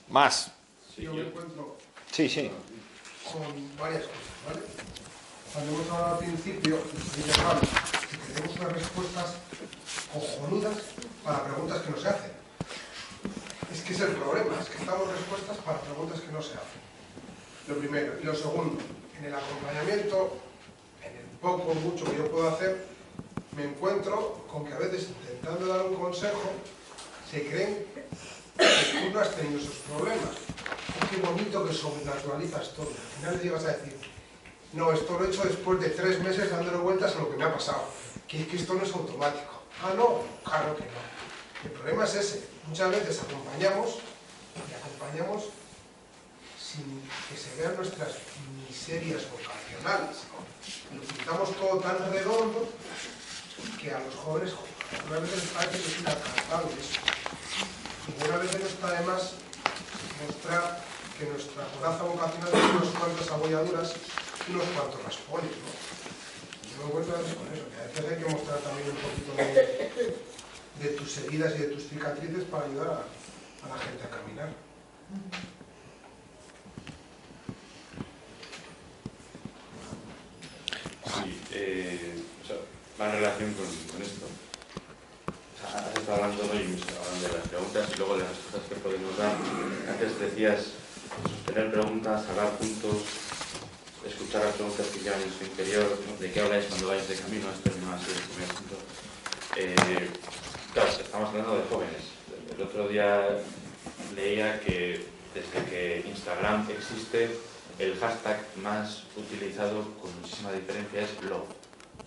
Speaker 2: Más.
Speaker 12: Yo me encuentro
Speaker 13: con varias cosas, ¿vale? Cuando hemos hablado al principio, que tenemos unas respuestas cojonudas para preguntas que no se hacen. Es que es el problema, es que estamos respuestas para preguntas que no se hacen. Lo primero. Y lo segundo, en el acompañamiento, en el poco o mucho que yo puedo hacer, me encuentro con que a veces intentando dar un consejo, se creen que tú no has tenido esos problemas. Qué bonito que sobrenaturalizas todo. Al final le llegas a decir, no, esto lo he hecho después de 3 meses dándole vueltas a lo que me ha pasado. Que esto no es automático. Ah, no, claro que no. El problema es ese. Muchas veces acompañamos sin que se vean nuestras miserias vocacionales. Lo pintamos todo tan redondo que a los jóvenes algunas veces les parece que es inalcanzable eso. Y algunas veces no está de más mostrar que nuestra coraza vocacional tiene unas cuantas abolladuras y unos cuantos raspones, ¿no? Yo me encuentro a veces con eso, que a veces hay que mostrar también un poquito de tus heridas y de tus cicatrices para ayudar a la gente a caminar.
Speaker 14: Sí, va en relación con esto. Has estado hablando hoy hablando de las preguntas y luego de las cosas que podemos dar. Antes decías sostener preguntas, hablar juntos, escuchar las preguntas que llevan en su interior, ¿no? ¿De qué habláis cuando vais de camino? Has terminado así el primer punto. Claro, estamos hablando de jóvenes. El otro día leía que desde que Instagram existe, el hashtag más utilizado con muchísima diferencia es love,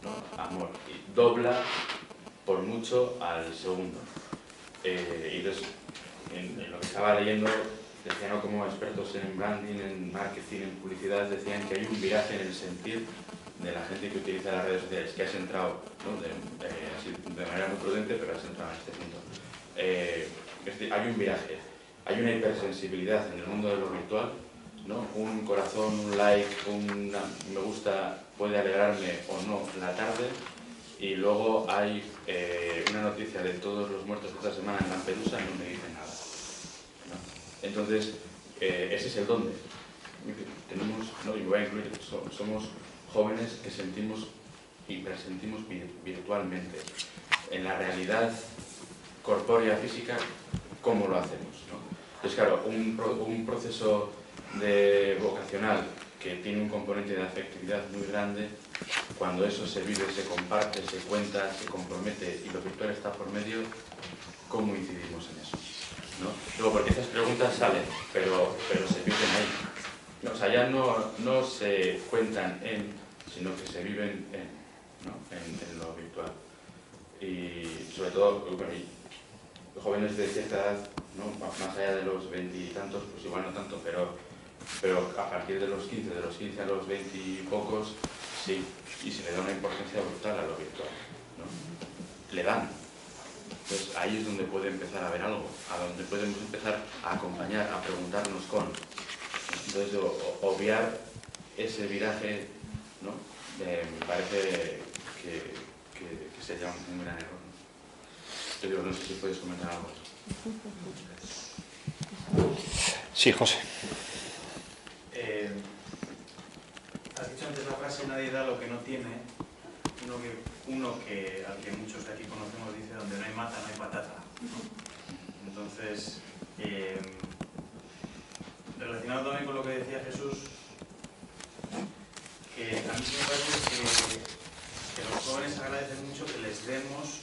Speaker 14: ¿no? Amor. Y dobla por mucho al segundo. Y entonces, en lo que estaba leyendo, decían, ¿no?, como expertos en branding, en marketing, en publicidad, decían que hay un viraje en el sentir de la gente que utiliza las redes sociales, que has entrado, ¿no?, de manera muy prudente, pero has entrado en este punto. Es decir, hay un viraje, hay una hipersensibilidad en el mundo de lo virtual, ¿no? Un corazón, un like, un me gusta puede alegrarme o no la tarde, y luego hay una noticia de todos los muertos de esta semana en Lampedusa y no me dice nada, ¿no? Entonces, ese es el dónde. Tenemos, ¿no?, y me voy a incluir, somos jóvenes que sentimos, hipersentimos virtualmente. En la realidad corpórea, física, ¿cómo lo hacemos, ¿no? Entonces, claro, un proceso vocacional que tiene un componente de afectividad muy grande, cuando eso se vive, se comparte, se cuenta, se compromete y lo virtual está por medio, ¿cómo incidimos en eso, ¿no? Luego, porque esas preguntas salen, pero se pierden ahí. O sea, ya no se cuentan en, sino que se viven en, ¿no? en lo virtual. Y sobre todo, bueno, los jóvenes de cierta edad, ¿no? Más allá de los 20 y tantos, pues igual no tanto, pero a partir de los 15, de los 15 a los 20 y pocos, sí, y se le da una importancia brutal a lo virtual, ¿no? Le dan. Entonces ahí es donde puede empezar a haber algo, a donde podemos empezar a acompañar, a preguntarnos con. Entonces obviar ese viraje, ¿no? Me parece que sería un gran error, ¿no? Yo digo, no sé si puedes comentar algo.
Speaker 2: Sí, José.
Speaker 12: Has dicho antes la frase nadie da lo que no tiene. Al que muchos de aquí conocemos dice donde no hay mata no hay patata. Entonces, relacionado también con lo que decía Jesús, que a mí sí me parece que los jóvenes agradecen mucho que les demos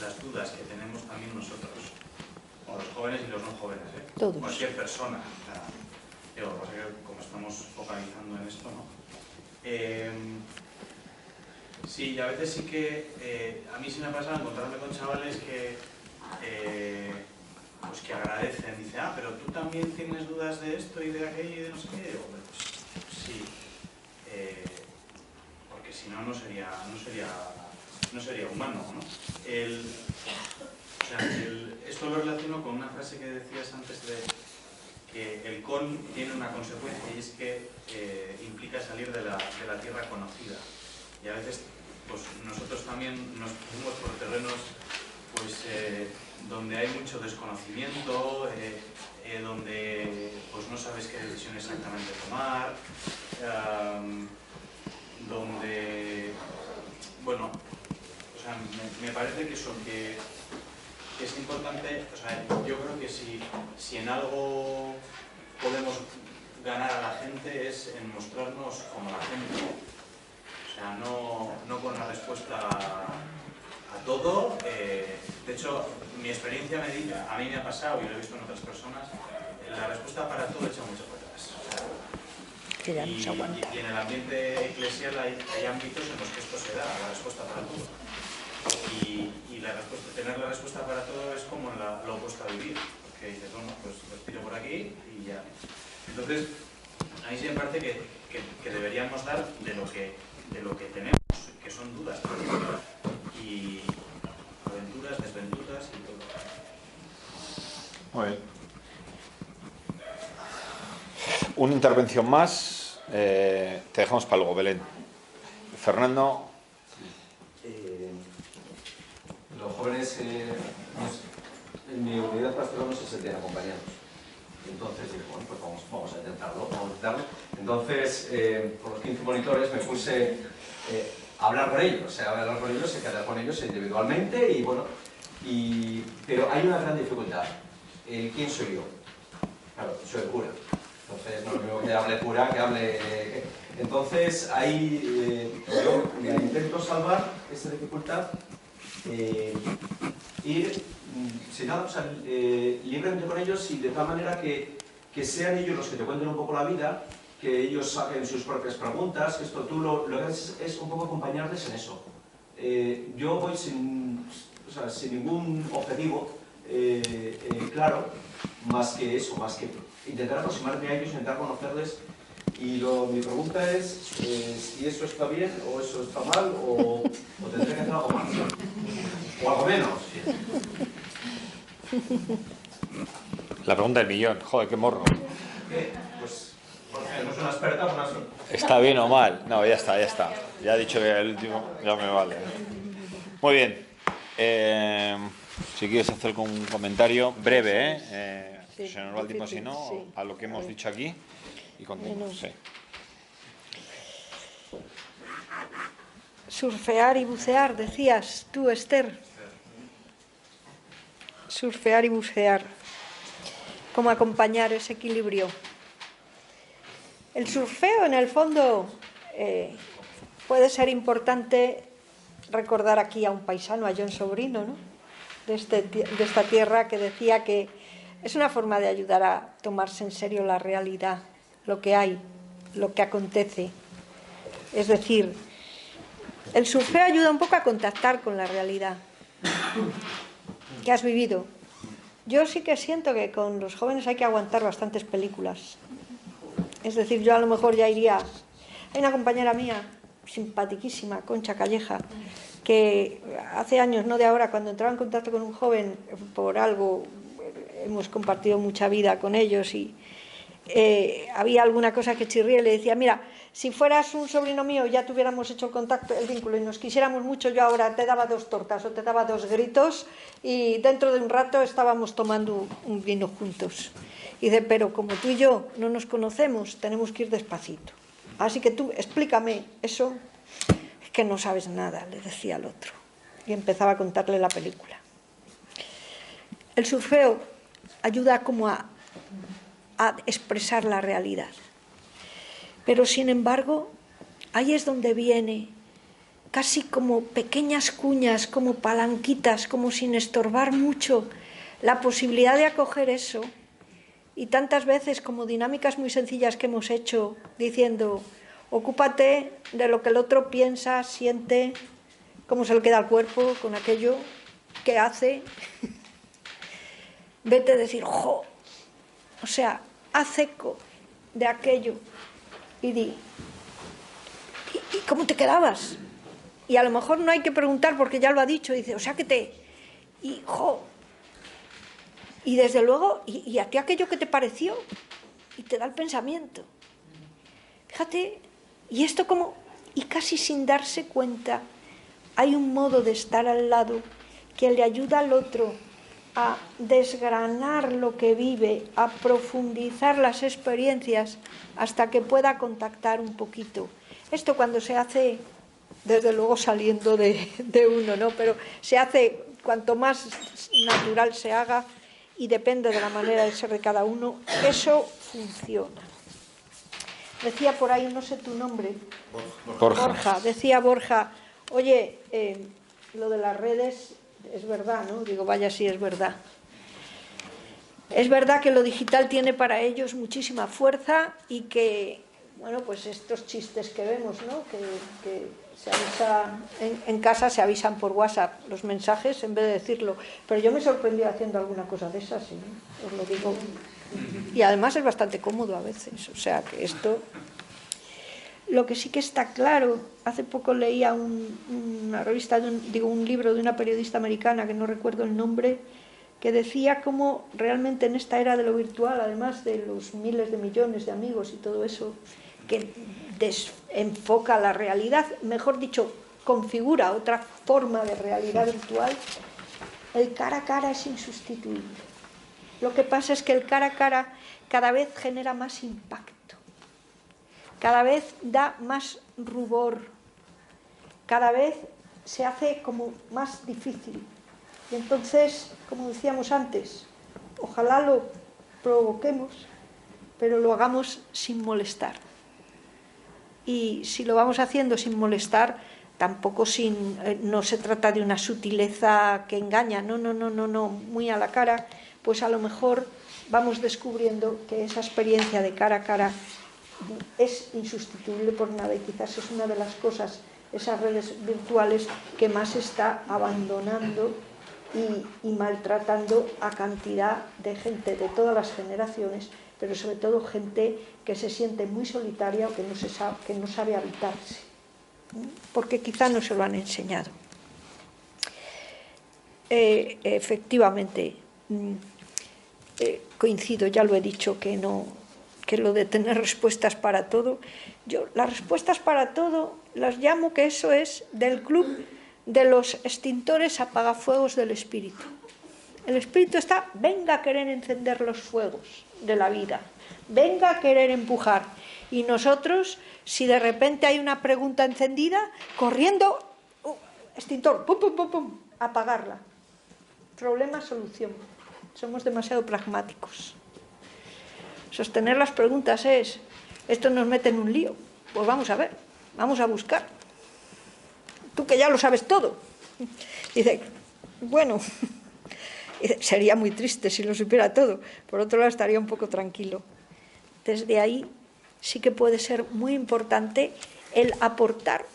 Speaker 12: las dudas que tenemos también nosotros, o los jóvenes y los no jóvenes,
Speaker 1: Todos.
Speaker 12: Cualquier persona. Lo que pasa es que como estamos focalizando en esto, ¿no? Sí, y a veces sí que a mí sí me ha pasado encontrarme con chavales pues que agradecen, dicen, pero tú también tienes dudas de esto y de aquello y de no sé qué. Hombre, pues sí, porque si no, no sería humano, ¿no? Esto lo relaciono con una frase que decías antes de que el con tiene una consecuencia y es que implica salir de la tierra conocida. Y a veces pues nosotros también nos movemos por terrenos pues, donde hay mucho desconocimiento, donde pues, no sabes qué decisión exactamente tomar, donde, bueno, o sea, me parece que eso, que es importante, o sea, yo creo que si en algo podemos ganar a la gente es en mostrarnos como la gente. O sea, no con la respuesta a todo. De hecho, mi experiencia me dice, a mí me ha pasado y lo he visto en otras personas, la respuesta para todo echa mucho para atrás.
Speaker 1: Que ya no se aguanta.
Speaker 12: Y en el ambiente eclesial hay ámbitos en los que esto se da, la respuesta para todo. Y tener la respuesta para todo es como lo opuesto a vivir, porque dices, bueno, pues tiro por aquí y ya. Entonces, a mí sí me parece que deberíamos dar de lo que tenemos, que son dudas, y aventuras, desventuras y todo.
Speaker 2: Muy bien. Una intervención más, te dejamos para luego, Belén. Fernando.
Speaker 15: Los jóvenes en mi unidad pastoral no se sentían acompañados. Entonces dije, bueno, pues vamos a intentarlo. Entonces, por los 15 monitores me puse a hablar con ellos, y quedar con ellos individualmente y bueno, pero hay una gran dificultad. ¿Quién soy yo? Claro, soy el cura. Entonces, no es lo mismo que hable cura que hable... Entonces, ahí yo me intento salvar esa dificultad, ir sin nada, o sea, libremente con ellos y de tal manera que sean ellos los que te cuenten un poco la vida, que ellos saquen sus propias preguntas, que esto tú lo que haces es un poco acompañarles en eso. Yo voy sin ningún objetivo claro, más que eso, más que intentar aproximarme a ellos, intentar conocerles. Y mi pregunta es si eso está bien o eso está mal o tendré que hacer algo más o algo menos.
Speaker 2: La pregunta del millón, joder, qué morro.
Speaker 15: Pues, no es una experta, una...
Speaker 2: ¿Está bien o mal? No, ya está. Ya he dicho que el último ya me vale. Muy bien. Si quieres hacer un comentario breve,
Speaker 1: Sí,
Speaker 2: se nos va el tiempo, si no,
Speaker 1: sí.
Speaker 2: a lo que hemos dicho aquí y continuamos. Sí.
Speaker 1: Surfear y bucear, decías tú, Esther. Surfear y bucear. ¿Cómo acompañar ese equilibrio? El surfeo, en el fondo, puede ser importante recordar aquí a un paisano, a John Sobrino, ¿no? de esta tierra, que decía que es una forma de ayudar a tomarse en serio la realidad lo que hay, lo que acontece. Es decir, el surfeo ayuda un poco a contactar con la realidad que has vivido. Yo sí que siento que con los jóvenes hay que aguantar bastantes películas. Es decir, yo a lo mejor ya iría... Hay una compañera mía, simpaticísima, Concha Calleja, que hace años, no de ahora, cuando entraba en contacto con un joven por algo, hemos compartido mucha vida con ellos y había alguna cosa que chirría y le decía, mira, si fueras un sobrino mío ya tuviéramos hecho el contacto, el vínculo y nos quisiéramos mucho, yo ahora te daba 2 tortas o te daba 2 gritos y dentro de un rato estábamos tomando un vino juntos. Y dice, pero como tú y yo no nos conocemos, tenemos que ir despacito. Así que tú explícame eso, es que no sabes nada, le decía al otro. Y empezaba a contarle la película. El surfeo ayuda como a expresar la realidad. Pero sin embargo, ahí es donde viene, casi como pequeñas cuñas, como palanquitas, como sin estorbar mucho, la posibilidad de acoger eso. Y tantas veces como dinámicas muy sencillas que hemos hecho, diciendo, ocúpate de lo que el otro piensa, siente, cómo se le queda el cuerpo con aquello que hace. Vete a decir, ¡jo! O sea, haz eco de aquello y di, ¿y cómo te quedabas? Y a lo mejor no hay que preguntar porque ya lo ha dicho, dice, o sea que te... Y, ¡jo! Y desde luego, y a ti aquello que te pareció, y te da el pensamiento. Fíjate, y esto como, y casi sin darse cuenta, hay un modo de estar al lado que le ayuda al otro a desgranar lo que vive, a profundizar las experiencias hasta que pueda contactar un poquito. Esto cuando se hace, desde luego saliendo de uno, ¿no? Pero se hace, cuanto más natural se haga, y depende de la manera de ser de cada uno, eso funciona. Decía por ahí, no sé tu nombre, Borja. Decía Borja, oye, lo de las redes es verdad, ¿no? Digo, vaya, sí es verdad. Es verdad que lo digital tiene para ellos muchísima fuerza y que, bueno, pues estos chistes que vemos, ¿no? Que se avisa en casa, se avisan por WhatsApp los mensajes en vez de decirlo. Pero yo me sorprendí haciendo alguna cosa de esas, ¿sí? Os lo digo. Y además es bastante cómodo a veces. O sea, que esto... Lo que sí que está claro, hace poco leía una revista, un libro de una periodista americana, que no recuerdo el nombre, que decía cómo realmente en esta era de lo virtual, además de los miles de millones de amigos y todo eso, que desenfoca la realidad, mejor dicho, configura otra forma de realidad virtual, el cara a cara es insustituible. Lo que pasa es que el cara a cara cada vez genera más impacto, cada vez da más rubor, cada vez se hace como más difícil. Y entonces, como decíamos antes, ojalá lo provoquemos, pero lo hagamos sin molestar. Y si lo vamos haciendo sin molestar, tampoco no se trata de una sutileza que engaña, no, muy a la cara, pues a lo mejor vamos descubriendo que esa experiencia de cara a cara es insustituible por nada y quizás es una de las cosas, esas redes virtuales, que más está abandonando y maltratando a cantidad de gente de todas las generaciones, pero sobre todo gente que se siente muy solitaria o que no sabe habitarse, porque quizá no se lo han enseñado. Efectivamente, coincido, ya lo he dicho, que lo de tener respuestas para todo, yo las respuestas para todo las llamo que eso es del club de los extintores apagafuegos del espíritu. El espíritu está, venga a querer encender los fuegos de la vida, venga a querer empujar. Y nosotros, si de repente hay una pregunta encendida, corriendo, extintor, pum, pum, pum, pum, apagarla. Problema, solución. Somos demasiado pragmáticos. Sostener las preguntas es, esto nos mete en un lío. Pues vamos a ver, vamos a buscar. Tú que ya lo sabes todo. Dice, bueno, sería muy triste si lo supiera todo. Por otro lado, estaría un poco tranquilo. Desde ahí sí que puede ser muy importante el aportar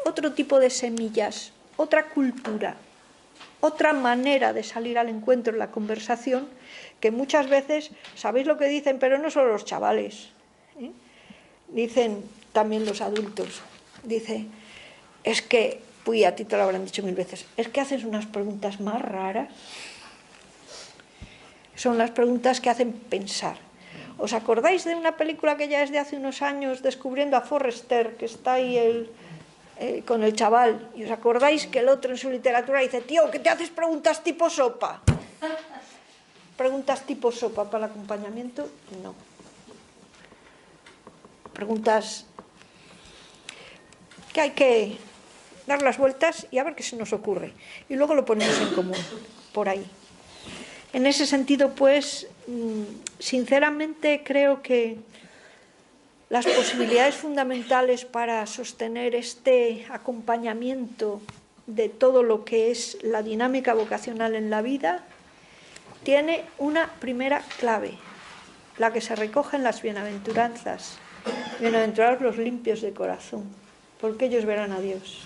Speaker 1: otro tipo de semillas, otra cultura, otra manera de salir al encuentro en la conversación, que muchas veces, sabéis lo que dicen, pero no solo los chavales, ¿eh? Dicen también los adultos, dice, es que, uy, a ti te lo habrán dicho 1000 veces, es que haces unas preguntas más raras. Son las preguntas que hacen pensar. ¿Os acordáis de una película que ya es de hace unos años, Descubriendo a Forrester, que está ahí con el chaval? ¿Y os acordáis que el otro en su literatura dice, tío, que te haces preguntas tipo sopa? ¿Preguntas tipo sopa para el acompañamiento? No. Preguntas que hay que dar las vueltas y a ver qué se nos ocurre. Y luego lo ponemos en común, por ahí. En ese sentido, pues, sinceramente creo que las posibilidades fundamentales para sostener este acompañamiento de todo lo que es la dinámica vocacional en la vida tiene una primera clave, la que se recoge en las bienaventuranzas. Bienaventurados los limpios de corazón, porque ellos verán a Dios.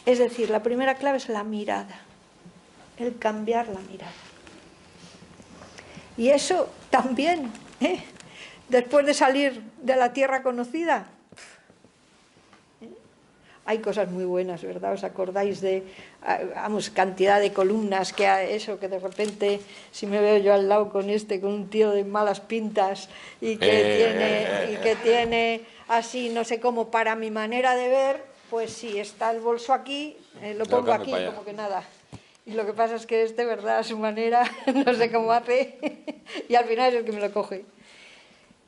Speaker 1: Es decir, la primera clave es la mirada, el cambiar la mirada. Y eso también, después de salir de la tierra conocida, hay cosas muy buenas, ¿verdad? ¿Os acordáis de, vamos, cantidad de columnas que hay, eso que de repente, si me veo yo al lado con un tío de malas pintas y que tiene así, no sé cómo, para mi manera de ver, pues sí, está el bolso aquí, lo pongo aquí, como que nada. Y lo que pasa es que verdad, a su manera, no sé cómo hace, y al final es el que me lo coge.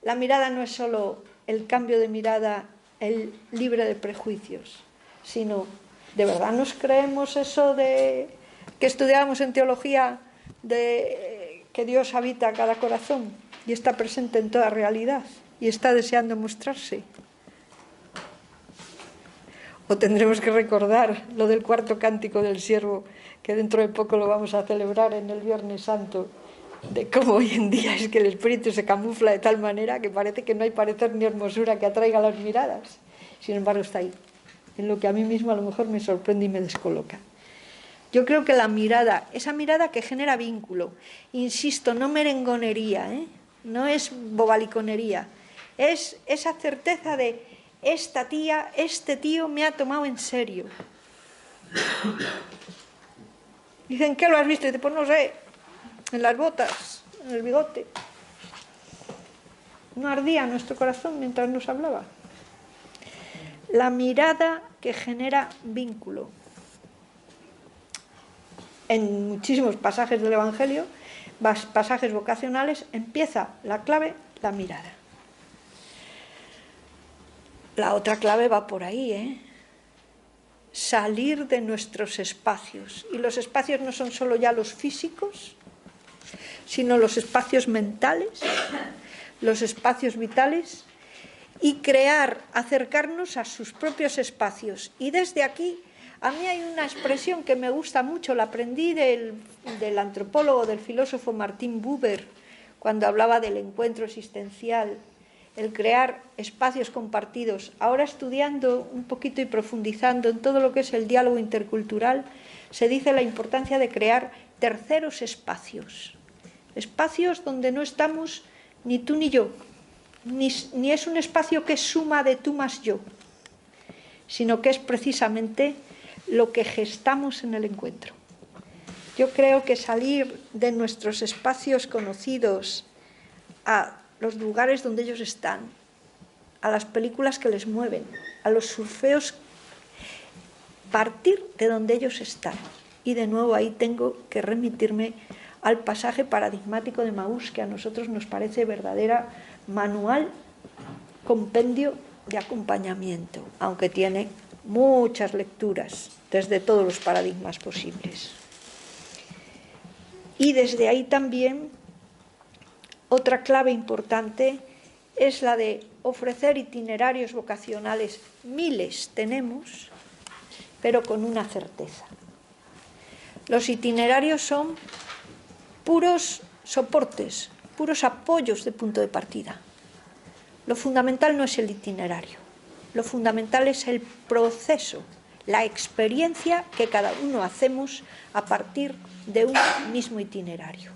Speaker 1: La mirada no es solo el cambio de mirada, el libre de prejuicios, sino, ¿de verdad nos creemos eso de que estudiábamos en teología, de que Dios habita cada corazón y está presente en toda realidad y está deseando mostrarse? O tendremos que recordar lo del cuarto cántico del siervo, que dentro de poco lo vamos a celebrar en el Viernes Santo, de cómo hoy en día es que el espíritu se camufla de tal manera que parece que no hay parecer ni hermosura que atraiga las miradas. Sin embargo, está ahí, en lo que a mí mismo a lo mejor me sorprende y me descoloca. Yo creo que la mirada, esa mirada que genera vínculo, insisto, no merengonería, no es bobaliconería, es esa certeza de esta tía, este tío me ha tomado en serio. Dicen, ¿qué lo has visto? Y dice, pues no sé, en las botas, en el bigote. No ardía nuestro corazón mientras nos hablaba. La mirada que genera vínculo. En muchísimos pasajes del Evangelio, pasajes vocacionales, empieza la clave, la mirada. La otra clave va por ahí, salir de nuestros espacios. Y los espacios no son solo ya los físicos, sino los espacios mentales, los espacios vitales, y crear, acercarnos a sus propios espacios. Y desde aquí, a mí hay una expresión que me gusta mucho, la aprendí del antropólogo, del filósofo Martin Buber, cuando hablaba del encuentro existencial, el crear espacios compartidos. Ahora, estudiando un poquito y profundizando en todo lo que es el diálogo intercultural, se dice la importancia de crear terceros espacios. Espacios donde no estamos ni tú ni yo, ni es un espacio que es suma de tú más yo, sino que es precisamente lo que gestamos en el encuentro. Yo creo que salir de nuestros espacios conocidos a los lugares donde ellos están, a las películas que les mueven, a los surfeos, partir de donde ellos están. Y de nuevo ahí tengo que remitirme al pasaje paradigmático de Maús, que a nosotros nos parece verdadera manual, compendio de acompañamiento, aunque tiene muchas lecturas desde todos los paradigmas posibles. Y desde ahí también otra clave importante es la de ofrecer itinerarios vocacionales. Miles tenemos, pero con una certeza. Los itinerarios son puros soportes, puros apoyos de punto de partida. Lo fundamental no es el itinerario, lo fundamental es el proceso, la experiencia que cada uno hacemos a partir de un mismo itinerario.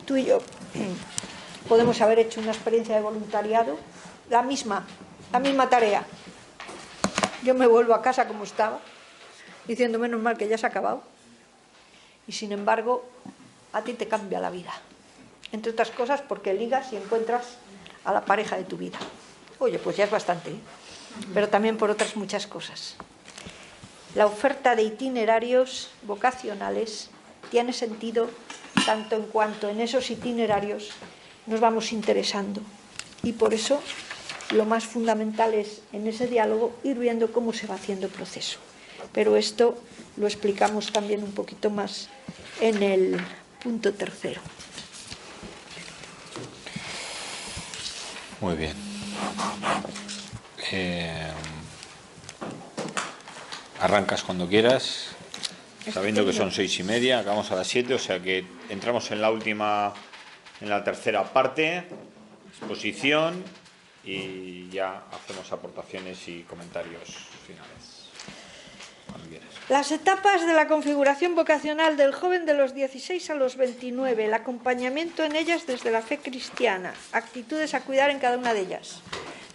Speaker 1: Tú y yo podemos haber hecho una experiencia de voluntariado, la misma tarea. Yo me vuelvo a casa como estaba, diciendo menos mal que ya se ha acabado. Y sin embargo, a ti te cambia la vida. Entre otras cosas porque ligas y encuentras a la pareja de tu vida. Oye, pues ya es bastante, ¿eh? Pero también por otras muchas cosas. La oferta de itinerarios vocacionales tiene sentido tanto en cuanto en esos itinerarios nos vamos interesando. Y por eso lo más fundamental es en ese diálogo ir viendo cómo se va haciendo el proceso. Pero esto lo explicamos también un poquito más en el punto tercero.
Speaker 2: Muy bien. Arrancas cuando quieras, sabiendo que son 6:30, acabamos a las 7, o sea que entramos en la tercera parte, exposición, y ya hacemos aportaciones y comentarios finales. Cuando quieras.
Speaker 1: Las etapas de la configuración vocacional del joven de los 16 a los 29, el acompañamiento en ellas desde la fe cristiana, actitudes a cuidar en cada una de ellas.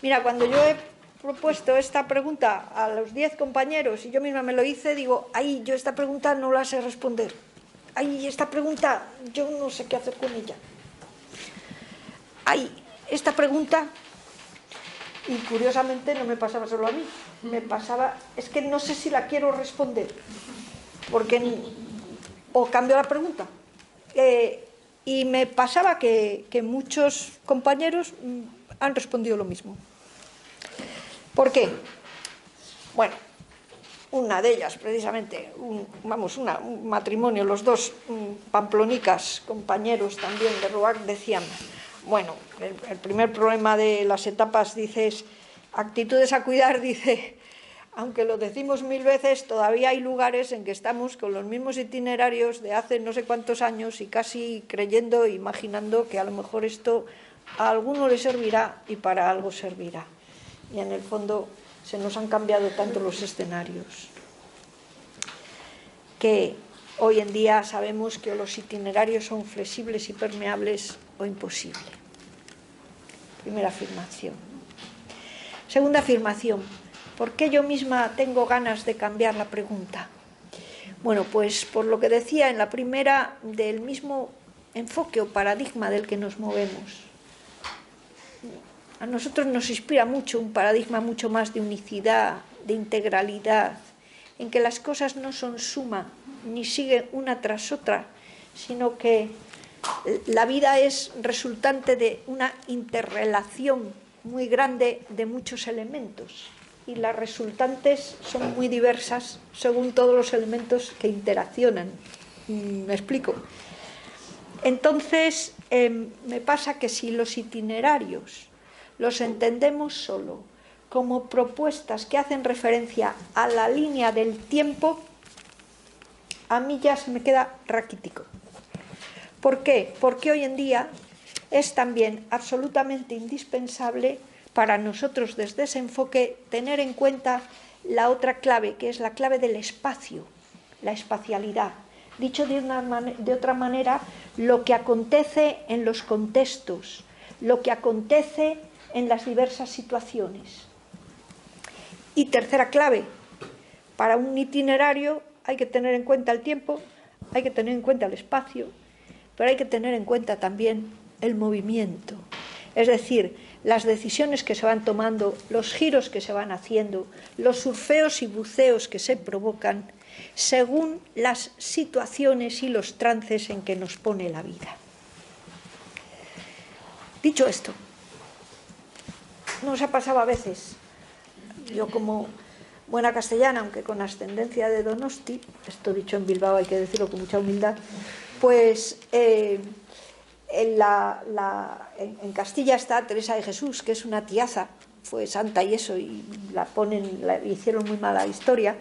Speaker 1: Mira, cuando yo he propuesto esta pregunta a los 10 compañeros y yo misma me lo hice, digo, ay, yo esta pregunta no la sé responder. Ay, esta pregunta yo no sé qué hacer con ella. Ay, esta pregunta, y curiosamente no me pasaba solo a mí, me pasaba, es que no sé si la quiero responder, porque o cambio la pregunta. Y me pasaba que muchos compañeros han respondido lo mismo. ¿Por qué? Bueno, una de ellas, precisamente, un matrimonio, los dos pamplonicas, compañeros también de Ruac, decían, bueno, el primer problema de las etapas, dices, actitudes a cuidar, dice, aunque lo decimos 1000 veces, todavía hay lugares en que estamos con los mismos itinerarios de hace no sé cuántos años y casi creyendo, imaginando que a lo mejor esto a alguno le servirá y para algo servirá. Y en el fondo se nos han cambiado tanto los escenarios que hoy en día sabemos que los itinerarios son flexibles y permeables o imposible. Primera afirmación. Segunda afirmación. ¿Por qué yo misma tengo ganas de cambiar la pregunta? Bueno, pues por lo que decía en la primera, del mismo enfoque o paradigma del que nos movemos. A nosotros nos inspira mucho un paradigma mucho más de unicidad, de integralidad, en que las cosas no son suma ni siguen una tras otra, sino que la vida es resultante de una interrelación muy grande de muchos elementos y las resultantes son muy diversas según todos los elementos que interaccionan. ¿Me explico? Entonces, me pasa que si los itinerarios los entendemos solo como propuestas que hacen referencia a la línea del tiempo, a mí ya se me queda raquítico. ¿Por qué? Porque hoy en día es también absolutamente indispensable para nosotros desde ese enfoque tener en cuenta la otra clave, que es la clave del espacio, la espacialidad. Dicho de otra manera, lo que acontece en los contextos, lo que acontece en las diversas situaciones. Y tercera clave, para un itinerario hay que tener en cuenta el tiempo, hay que tener en cuenta el espacio, pero hay que tener en cuenta también el movimiento. Es decir, las decisiones que se van tomando, los giros que se van haciendo, los surfeos y buceos que se provocan según las situaciones y los trances en que nos pone la vida. Dicho esto, nos ha pasado a veces, yo como buena castellana, aunque con ascendencia de Donosti, esto dicho en Bilbao hay que decirlo con mucha humildad, pues en Castilla está Teresa de Jesús, que es una tiaza, fue santa y eso, y hicieron muy mala historia.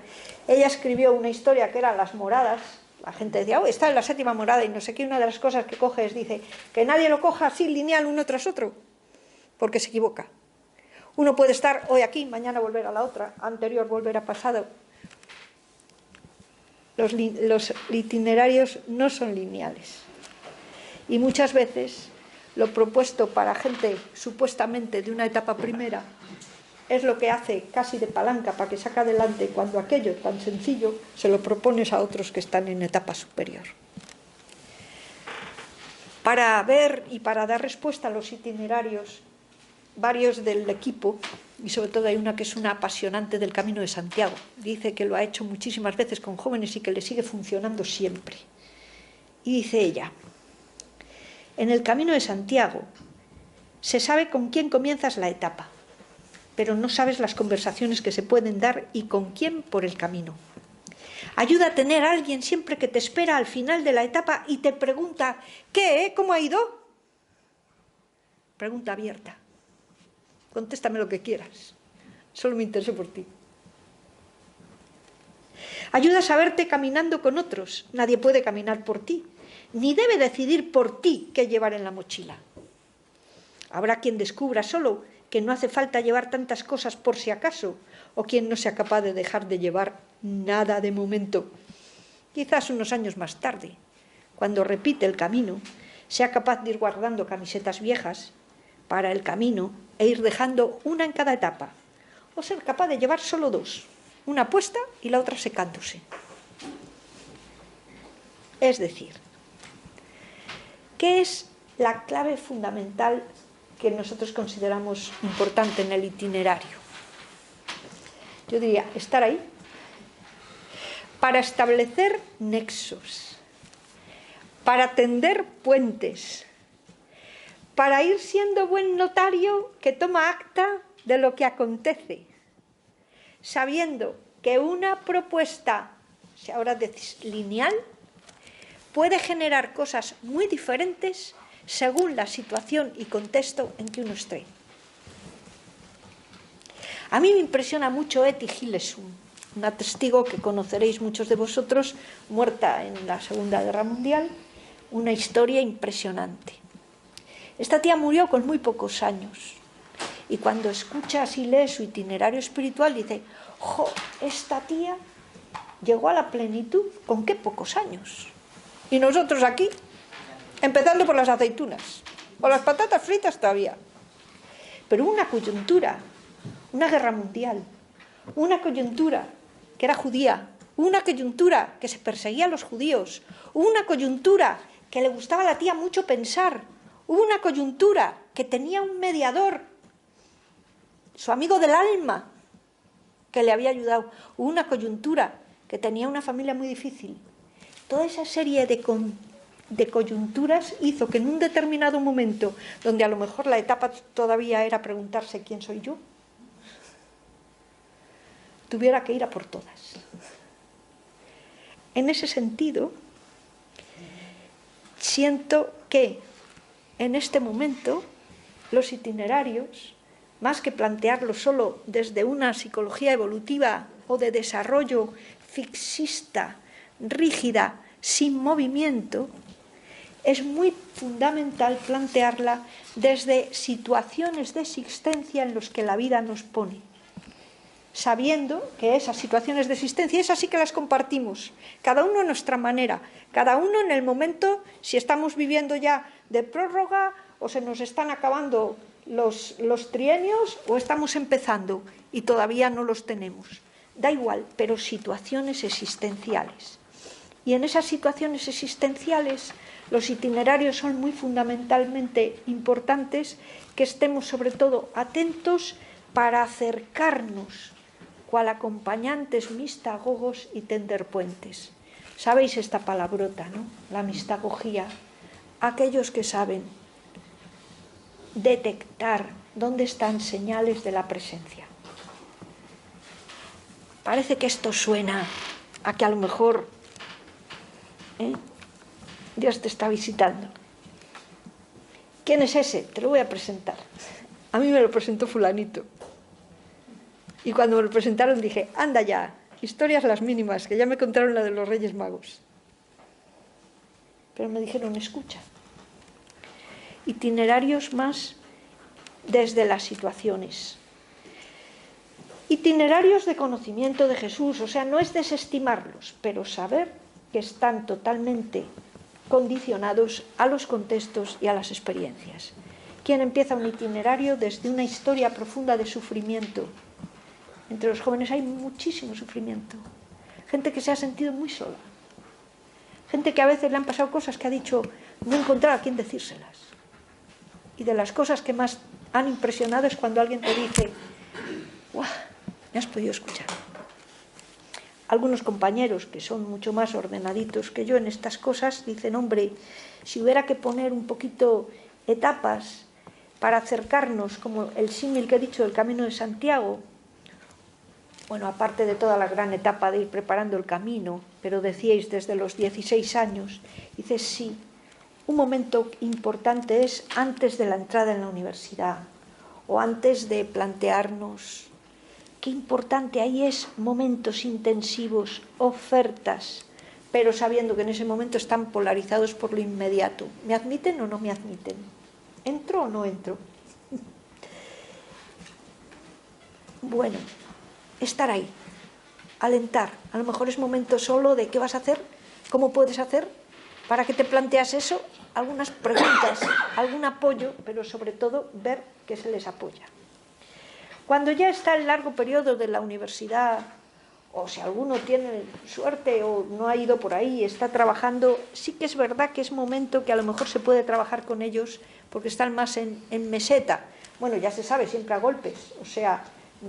Speaker 1: Ella escribió una historia que era Las Moradas, La gente decía, oh, está en la séptima morada y no sé qué, una de las cosas que coge es, dice, que nadie lo coja así lineal uno tras otro, porque se equivoca. Uno puede estar hoy aquí, mañana volver a la otra, anterior volver a pasado. Los itinerarios no son lineales. Y muchas veces lo propuesto para gente supuestamente de una etapa primera es lo que hace casi de palanca para que saque adelante cuando aquello tan sencillo se lo propones a otros que están en etapa superior. Para ver y para dar respuesta a los itinerarios, varios del equipo, y sobre todo hay una que es una apasionante del Camino de Santiago, dice que lo ha hecho muchísimas veces con jóvenes y que le sigue funcionando siempre. Y dice ella, en el Camino de Santiago se sabe con quién comienzas la etapa, pero no sabes las conversaciones que se pueden dar y con quién por el camino. Ayuda a tener a alguien siempre que te espera al final de la etapa y te pregunta, ¿qué? ¿Cómo ha ido? Pregunta abierta. Contéstame lo que quieras. Solo me intereso por ti. Ayuda a saberte caminando con otros. Nadie puede caminar por ti, ni debe decidir por ti qué llevar en la mochila. Habrá quien descubra solo que no hace falta llevar tantas cosas por si acaso, o quien no sea capaz de dejar de llevar nada de momento. Quizás unos años más tarde, cuando repite el camino, sea capaz de ir guardando camisetas viejas para el camino e ir dejando una en cada etapa, o ser capaz de llevar solo dos, una puesta y la otra secándose. Es decir, ¿qué es la clave fundamental que nosotros consideramos importante en el itinerario? Yo diría, estar ahí para establecer nexos, para tender puentes, para ir siendo buen notario que toma acta de lo que acontece, sabiendo que una propuesta, si ahora decís lineal, puede generar cosas muy diferentes según la situación y contexto en que uno esté. A mí me impresiona mucho Etty Hillesum, una testigo que conoceréis muchos de vosotros, muerta en la Segunda Guerra Mundial, una historia impresionante. Esta tía murió con muy pocos años y cuando escuchas y lees su itinerario espiritual dice, ¡jo! Esta tía llegó a la plenitud con qué pocos años. Y nosotros aquí, empezando por las aceitunas, o las patatas fritas todavía. Pero una coyuntura, una guerra mundial, una coyuntura que era judía, una coyuntura que se perseguía a los judíos, una coyuntura que le gustaba a la tía mucho pensar, una coyuntura que tenía un mediador, su amigo del alma, que le había ayudado, una coyuntura que tenía una familia muy difícil. Toda esa serie de coyunturas hizo que en un determinado momento, donde a lo mejor la etapa todavía era preguntarse quién soy yo, tuviera que ir a por todas. En ese sentido, siento que en este momento los itinerarios, más que plantearlos solo desde una psicología evolutiva o de desarrollo fixista, rígida, sin movimiento, es muy fundamental plantearla desde situaciones de existencia en las que la vida nos pone, sabiendo que esas situaciones de existencia, esas sí que las compartimos, cada uno a nuestra manera, cada uno en el momento, si estamos viviendo ya de prórroga o se nos están acabando los trienios o estamos empezando y todavía no los tenemos. Da igual, pero situaciones existenciales. Y en esas situaciones existenciales los itinerarios son muy fundamentalmente importantes, que estemos sobre todo atentos para acercarnos cual acompañantes mistagogos y tender puentes. Sabéis esta palabrota, ¿no? La mistagogía. Aquellos que saben detectar dónde están señales de la presencia. Parece que esto suena a que a lo mejor Dios te está visitando. ¿Quién es ese? Te lo voy a presentar. A mí me lo presentó fulanito. Y cuando me lo presentaron dije, anda ya, historias las mínimas, que ya me contaron la de los Reyes Magos. pero me dijeron escucha. Itinerarios más desde las situaciones. Itinerarios de conocimiento de Jesús, o sea, no es desestimarlos, pero saber que están totalmente condicionados a los contextos y a las experiencias. ¿Quién empieza un itinerario desde una historia profunda de sufrimiento? Entre los jóvenes hay muchísimo sufrimiento. Gente que se ha sentido muy sola. Gente que a veces le han pasado cosas que ha dicho, no he encontrado a quién decírselas. Y de las cosas que más han impresionado es cuando alguien te dice, ¡guau! Me has podido escuchar. Algunos compañeros que son mucho más ordenaditos que yo en estas cosas dicen, hombre, si hubiera que poner un poquito etapas para acercarnos, como el símil que he dicho del Camino de Santiago, bueno, aparte de toda la gran etapa de ir preparando el camino, pero decíais desde los 16 años, dices, sí, un momento importante es antes de la entrada en la universidad o antes de plantearnos. Qué importante ahí es momentos intensivos, ofertas, pero sabiendo que en ese momento están polarizados por lo inmediato. ¿Me admiten o no me admiten? ¿Entro o no entro? Bueno, estar ahí, alentar. A lo mejor es momento solo de qué vas a hacer, cómo puedes hacer, para que te planteas eso, algunas preguntas, algún apoyo, pero sobre todo ver que se les apoya. Cuando ya está el largo periodo de la universidad, o si alguno tiene suerte o no ha ido por ahí, está trabajando, sí que es verdad que es momento que a lo mejor se puede trabajar con ellos porque están más en meseta. Bueno, ya se sabe, siempre a golpes, o sea,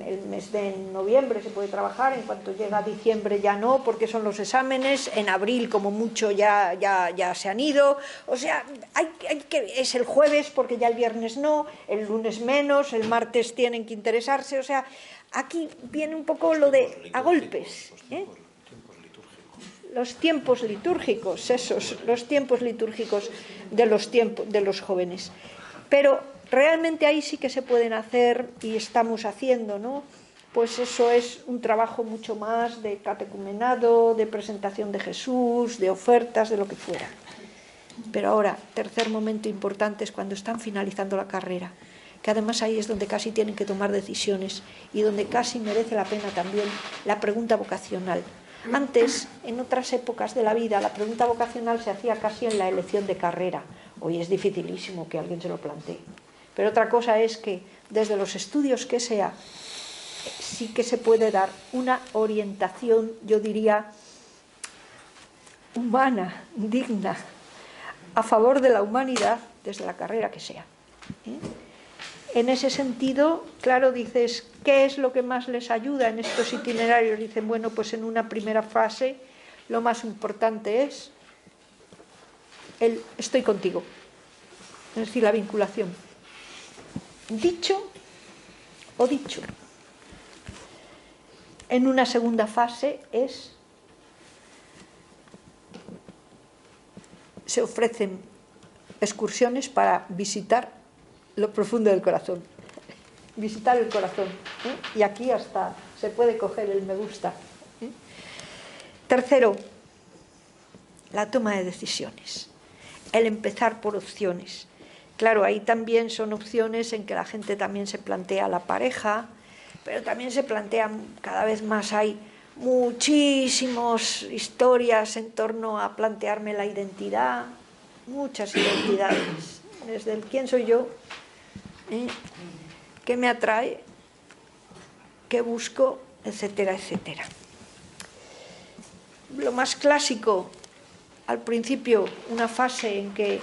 Speaker 1: el mes de noviembre se puede trabajar, en cuanto llega diciembre ya no, porque son los exámenes, en abril como mucho ya se han ido, o sea, es el jueves porque ya el viernes no, el lunes menos, el martes tienen que interesarse, o sea, aquí viene un poco lo de a golpes, ¿eh? Los tiempos litúrgicos, esos, los tiempos litúrgicos de los jóvenes. Pero realmente ahí sí que se pueden hacer y estamos haciendo, ¿no? Pues eso es un trabajo mucho más de catecumenado, de presentación de Jesús, de ofertas, de lo que fuera. Pero ahora, tercer momento importante es cuando están finalizando la carrera, que además ahí es donde casi tienen que tomar decisiones y donde casi merece la pena también la pregunta vocacional. Antes, en otras épocas de la vida, la pregunta vocacional se hacía casi en la elección de carrera. Hoy es dificilísimo que alguien se lo plantee. Pero otra cosa es que desde los estudios que sea, sí que se puede dar una orientación, yo diría, humana, digna, a favor de la humanidad desde la carrera que sea. En ese sentido, claro, dices, ¿qué es lo que más les ayuda en estos itinerarios? Dicen, bueno, pues en una primera fase lo más importante es el estoy contigo, es decir, la vinculación. Dicho o dicho. En una segunda fase se ofrecen excursiones para visitar lo profundo del corazón, visitar el corazón, ¿eh? Y aquí hasta se puede coger el me gusta, ¿eh? Tercero, la toma de decisiones, el empezar por opciones. Claro, ahí también son opciones en que la gente también se plantea la pareja, pero también se plantean cada vez más, hay muchísimas historias en torno a plantearme la identidad, muchas identidades, desde el quién soy yo, qué me atrae, qué busco, etcétera, etcétera. Lo más clásico, al principio, una fase en que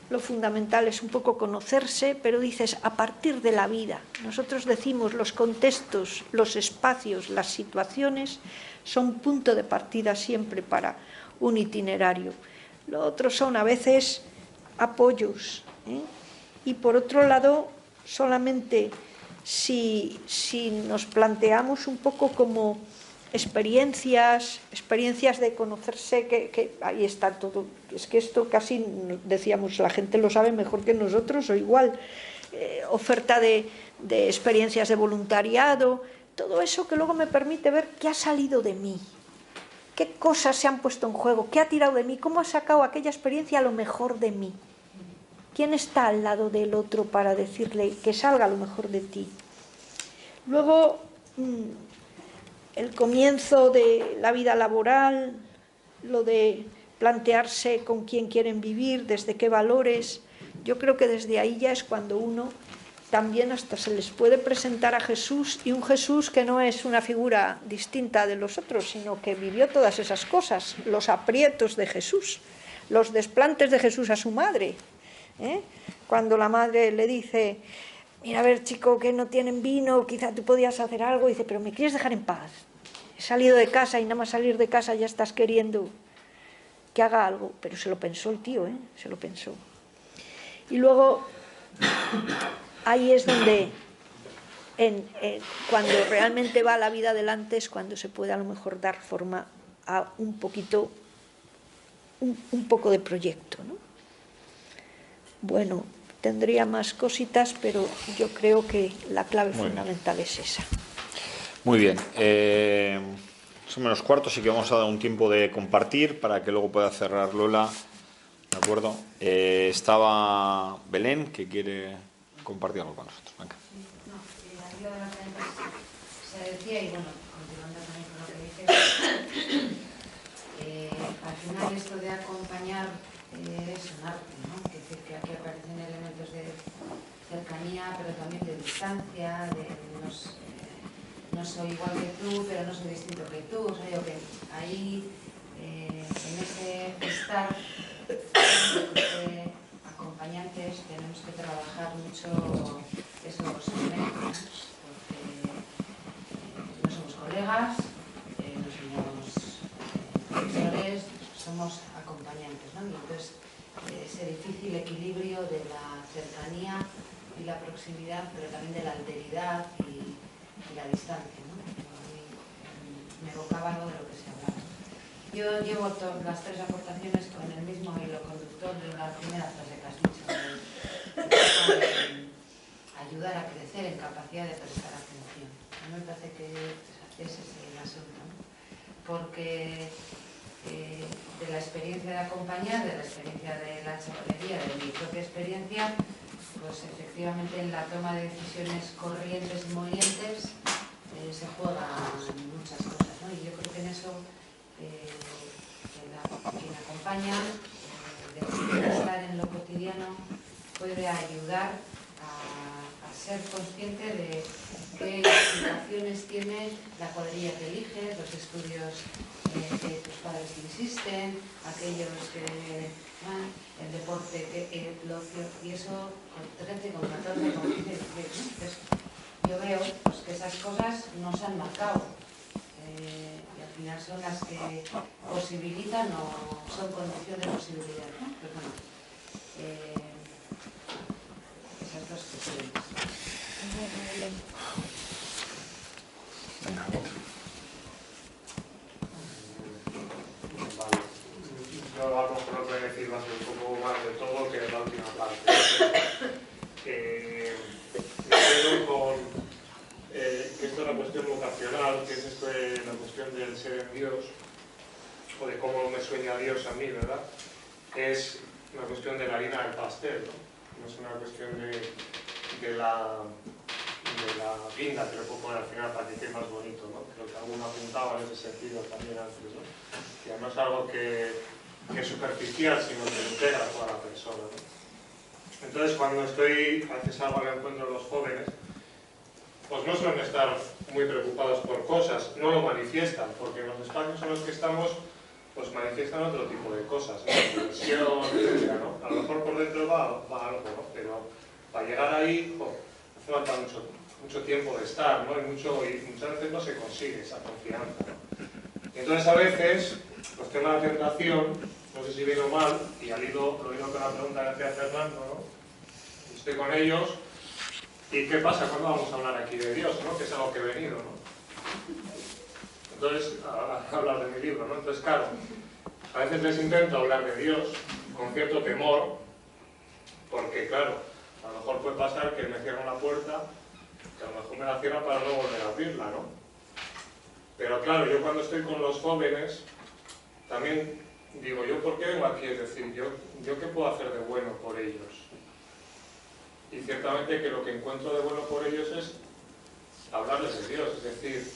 Speaker 1: lo fundamental es un poco conocerse, pero dices, a partir de la vida. Nosotros decimos los contextos, los espacios, las situaciones son punto de partida siempre para un itinerario. Lo otro son a veces apoyos, ¿eh? Y por otro lado, solamente si nos planteamos un poco como experiencias de conocerse, que ahí está todo. Es que esto casi, decíamos, la gente lo sabe mejor que nosotros, o igual, oferta de experiencias de voluntariado, todo eso que luego me permite ver qué ha salido de mí, ¿Qué cosas se han puesto en juego? ¿Qué ha tirado de mí? ¿Cómo ha sacado aquella experiencia lo mejor de mí? ¿Quién está al lado del otro para decirle que salga lo mejor de ti? Luego, el comienzo de la vida laboral, lo de plantearse con quién quieren vivir, desde qué valores. Yo creo que desde ahí ya es cuando uno también hasta se les puede presentar a Jesús, y un Jesús que no es una figura distinta de los otros, sino que vivió todas esas cosas, los aprietos de Jesús, los desplantes de Jesús a su madre, ¿eh? Cuando la madre le dice, mira, a ver, chico, que no tienen vino, quizá tú podías hacer algo, y dice, pero ¿me quieres dejar en paz? He salido de casa y nada más salir de casa ya estás queriendo que haga algo. Pero se lo pensó el tío, se lo pensó. Y luego, ahí es donde, cuando realmente va la vida adelante, es cuando se puede a lo mejor dar forma a un poco de proyecto, ¿no? Bueno, tendría más cositas, pero yo creo que la clave fundamental es esa.
Speaker 2: Muy bien. Son menos cuarto, así que vamos a dar un tiempo de compartir para que luego pueda cerrar Lola. ¿De acuerdo? Estaba Belén, que quiere compartir algo con nosotros. Venga.
Speaker 16: No, arriba de la frente se decía, y bueno, continuando también con lo que dices, al final esto de acompañar es un arte, ¿no? Es decir, que aquí aparecen elementos de cercanía, pero también de distancia, de no soy igual que tú, pero no soy distinto que tú. O sea, yo que ahí, en ese estar acompañantes, tenemos que trabajar mucho esos elementos, porque no somos colegas, no somos profesores, somos acompañantes, ¿no? Y entonces ese difícil equilibrio de la cercanía y la proximidad, pero también de la alteridad y la distancia, ¿no? Me evocaba algo de lo que se hablaba. Yo llevo las tres aportaciones con el mismo hilo conductor de la primera frase que has dicho, de ayudar a crecer en capacidad de prestar atención. A mí me parece que ese es el asunto, ¿no? Porque de la experiencia de acompañar, de la experiencia de la chavalería, de mi propia experiencia, pues efectivamente en la toma de decisiones corrientes y molientes se juegan muchas cosas, ¿no? Y yo creo que en eso quien acompaña, decidir estar en lo cotidiano, puede ayudar a ser consciente de qué implicaciones tiene la cuadrilla que eliges, los estudios que tus padres insisten, aquellos que el deporte, el ocio, y eso con 13, con 14, con 15, entonces yo veo pues, que esas cosas nos han marcado y al final son las que posibilitan o son condición de posibilidad, ¿no? Pero bueno, esas dos cuestiones.
Speaker 17: Yo a lo mejor no voy a decir más un poco más de todo que de la última parte. Me quedo con que esto es una cuestión vocacional, que es esto de la cuestión del ser en Dios, o de cómo me sueña Dios a mí, ¿verdad? Es una cuestión de la harina del pastel, ¿no? No es una cuestión de la guinda que le puedo poner al final para que quede más bonito, ¿no? Creo que alguno apuntaba en ese sentido también antes, ¿no? Que no es algo que es superficial, sino que integra a toda la persona, ¿no? Entonces, cuando a veces salgo al encuentro de los jóvenes, pues no suelen estar muy preocupados por cosas, no lo manifiestan, porque en los espacios en los que estamos, pues manifiestan otro tipo de cosas, ¿no? Diversión, etc., ¿no? A lo mejor por dentro va algo, ¿no? Pero para llegar ahí, hace falta mucho tiempo de estar, ¿no? Y muchas veces no se consigue esa confianza, ¿no? Y entonces a veces, pues tengo la tentación, no sé si bien o mal, y al hilo, lo hilo con la pregunta que hacía Fernando, ¿no? Estoy con ellos, ¿y qué pasa cuando vamos a hablar aquí de Dios, ¿no? Que es algo que he venido, ¿no? Entonces, a hablar de mi libro, ¿no? Entonces, claro, a veces les intento hablar de Dios con cierto temor, porque, claro, a lo mejor puede pasar que me cierran la puerta, que a lo mejor me la cierran para no volver a abrirla, ¿no? Pero claro, yo cuando estoy con los jóvenes, también digo, ¿yo por qué vengo aquí? Es decir, ¿yo qué puedo hacer de bueno por ellos? Y ciertamente que lo que encuentro de bueno por ellos es hablarles de Dios, es decir,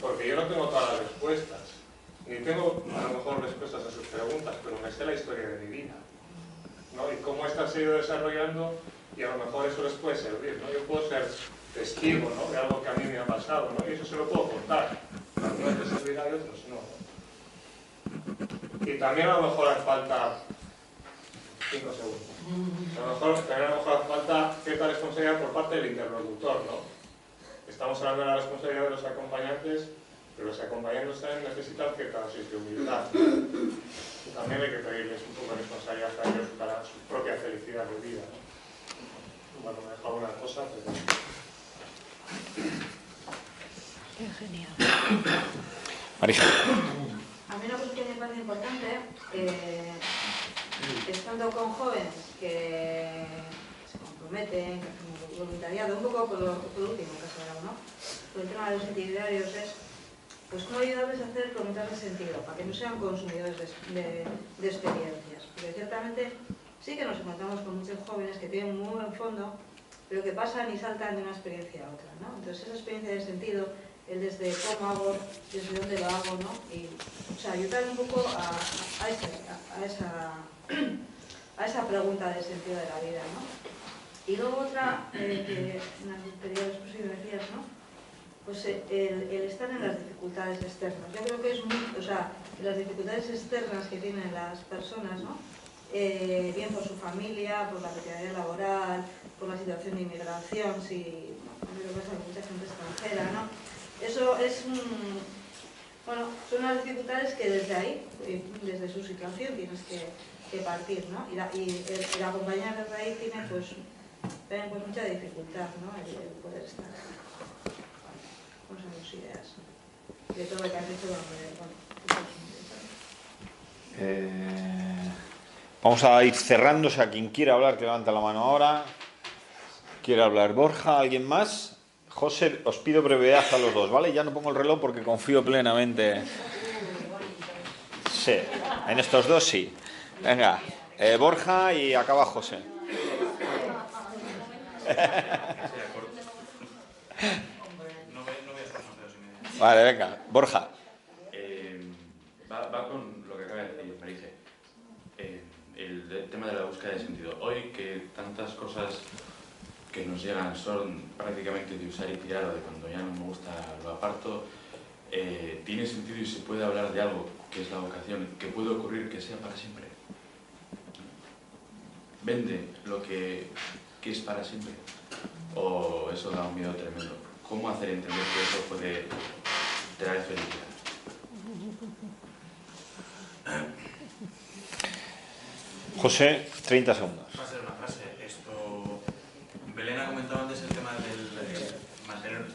Speaker 17: porque yo no tengo todas las respuestas, ni tengo a lo mejor respuestas a sus preguntas, pero me sé la historia de mi vida, ¿no? Y cómo esta se ha ido desarrollando, y a lo mejor eso les puede servir, ¿no? Yo puedo ser testigo, ¿no?, de algo que a mí me ha pasado, ¿no? Y eso se lo puedo contar. A algunos les servirá y otros no. Y también a lo mejor hace falta 5 segundos. También a lo mejor hace falta cierta responsabilidad por parte del interlocutor, ¿no? Estamos hablando de la responsabilidad de los acompañantes, pero los acompañantes también necesitan cierta dosis de humildad, ¿no? También hay que pedirles un poco de responsabilidad a ellos para su propia felicidad de vida, ¿no? Bueno, me he dejado una cosa, pero...
Speaker 1: Qué genial.
Speaker 2: Marija.
Speaker 16: A mí una cosa que me parece importante, estando con jóvenes que se comprometen, que hacen un voluntariado, un poco por lo último que has hablado, ¿no? Por el tema de los itinerarios es, pues cómo ayudarles a hacer preguntas de sentido, para que no sean consumidores de experiencias. Porque ciertamente sí que nos encontramos con muchos jóvenes que tienen un muy buen fondo, pero que pasan y saltan de una experiencia a otra, ¿no? Entonces esa experiencia de sentido, el desde cómo hago, desde dónde lo hago, ¿no? Y, o sea, ayudar un poco a esa pregunta de sentido de la vida, ¿no? Y luego otra, que en los periodos decías, ¿no? Pues el estar en las dificultades externas. Yo creo que es muy, o sea, las dificultades externas que tienen las personas, ¿no? Bien por su familia, por la precariedad laboral, por la situación de inmigración, si creo que pasa con mucha gente extranjera, ¿no? Eso es bueno, son las dificultades que desde ahí, desde su situación, tienes que partir, ¿no? Y el acompañar desde ahí tiene pues mucha dificultad, ¿no? El poder estar con esas ideas de todo lo que has hecho
Speaker 2: Vamos a ir cerrándose. A quien quiera hablar, que levanta la mano ahora. ¿Quiere hablar Borja? ¿Alguien más? José, os pido brevedad a los dos, ¿vale? Ya no pongo el reloj porque confío plenamente. Sí, en estos dos sí. Venga, Borja y acaba José. Vale, venga, Borja.
Speaker 14: Va con lo que acaba de decir Marije. El tema de la búsqueda de sentido. Hoy que tantas cosas que nos llegan son prácticamente de usar y tirar, o de cuando ya no me gusta lo aparto, tiene sentido y se puede hablar de algo que es la vocación, que puede ocurrir que sea para siempre. Vende lo que es para siempre, o eso da un miedo tremendo. ¿Cómo hacer entender que eso puede traer felicidad?
Speaker 2: José, 30 segundos.
Speaker 12: Va a ser una frase. Belén ha comentado antes el tema de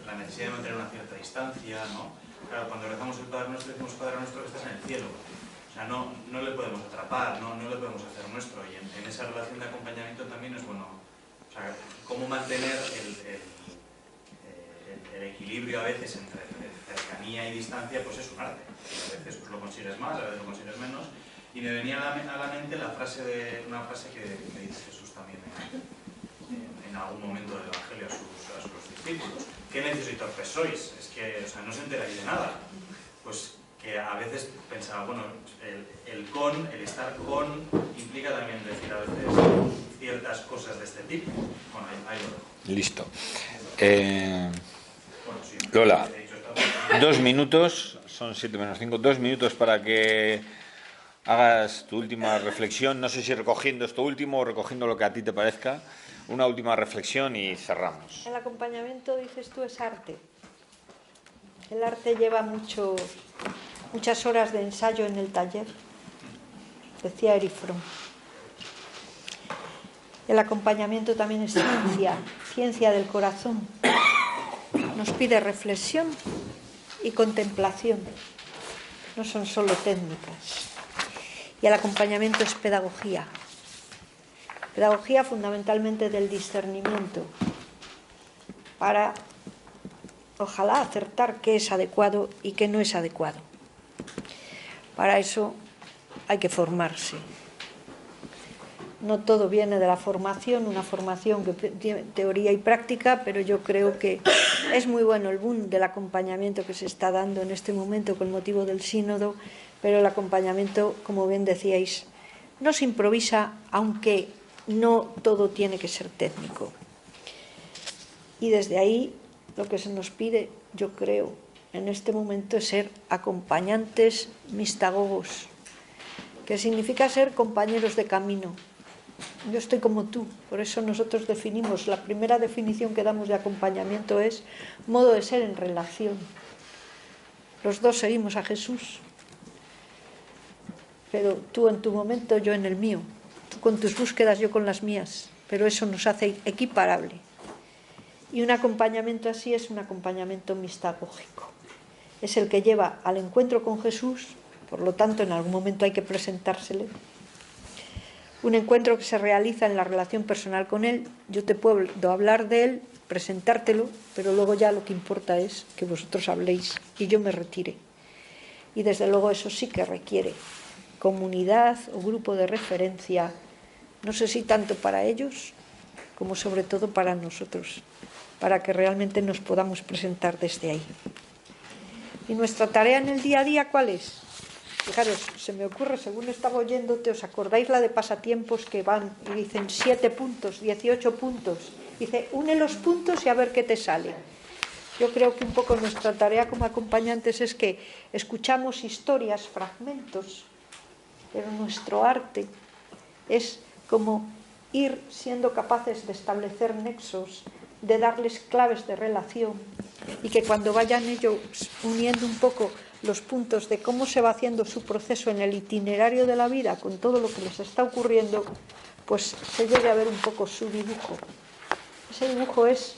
Speaker 12: la necesidad de mantener una cierta distancia, ¿no? Claro, cuando rezamos el Padre Nuestro, decimos Padre Nuestro que estás en el cielo. O sea, no le podemos atrapar, no le podemos hacer nuestro. Y en esa relación de acompañamiento también es bueno, o sea, cómo mantener el equilibrio a veces entre cercanía y distancia, pues es un arte. A veces pues, lo consigues más, a veces lo consigues menos. Y me venía a la mente una frase que me dice Jesús también en algún momento del Evangelio a sus discípulos. ¿Qué necios y torpes sois? Es que, o sea, no se enteráis de nada. Pues que a veces pensaba, bueno, el estar con implica también decir a veces ciertas cosas de este tipo. Bueno, ahí lo dejo.
Speaker 2: Listo.
Speaker 12: Bueno, sí,
Speaker 2: Lola, 2 minutos, son 7 menos 5, 2 minutos para que hagas tu última reflexión. No sé si recogiendo esto último o recogiendo lo que a ti te parezca. Una última reflexión y cerramos.
Speaker 1: El acompañamiento, dices tú, es arte. El arte lleva muchas horas de ensayo en el taller, decía Erich Fromm. El acompañamiento también es ciencia del corazón. Nos pide reflexión y contemplación. No son solo técnicas. Y el acompañamiento es pedagogía. Pedagogía fundamentalmente del discernimiento, para, ojalá, acertar qué es adecuado y qué no es adecuado. Para eso hay que formarse. No todo viene de la formación, una formación que tiene teoría y práctica, pero yo creo que es muy bueno el boom del acompañamiento que se está dando en este momento con motivo del sínodo, pero el acompañamiento, como bien decíais, no se improvisa, aunque no todo tiene que ser técnico. Y desde ahí lo que se nos pide, yo creo, en este momento es ser acompañantes mistagogos, que significa ser compañeros de camino. Yo estoy como tú, por eso nosotros definimos, la primera definición que damos de acompañamiento es modo de ser en relación. Los dos seguimos a Jesús, pero tú en tu momento, yo en el mío, tú con tus búsquedas, yo con las mías, pero eso nos hace equiparable. Y un acompañamiento así es un acompañamiento mistagógico. Es el que lleva al encuentro con Jesús, por lo tanto en algún momento hay que presentársele. Un encuentro que se realiza en la relación personal con Él. Yo te puedo hablar de Él, presentártelo, pero luego ya lo que importa es que vosotros habléis y yo me retire. Y desde luego eso sí que requiere comunidad o grupo de referencia, no sé si tanto para ellos como sobre todo para nosotros, para que realmente nos podamos presentar desde ahí. ¿Y nuestra tarea en el día a día cuál es? Fijaros, se me ocurre, según estaba oyéndote, ¿os acordáis la de pasatiempos que van y dicen 7 puntos, 18 puntos? Dice, une los puntos y a ver qué te sale. Yo creo que un poco nuestra tarea como acompañantes es que escuchamos historias, fragmentos, pero nuestro arte es como ir siendo capaces de establecer nexos, de darles claves de relación y que cuando vayan ellos uniendo un poco los puntos de cómo se va haciendo su proceso en el itinerario de la vida con todo lo que les está ocurriendo, pues se llegue a ver un poco su dibujo. Ese dibujo es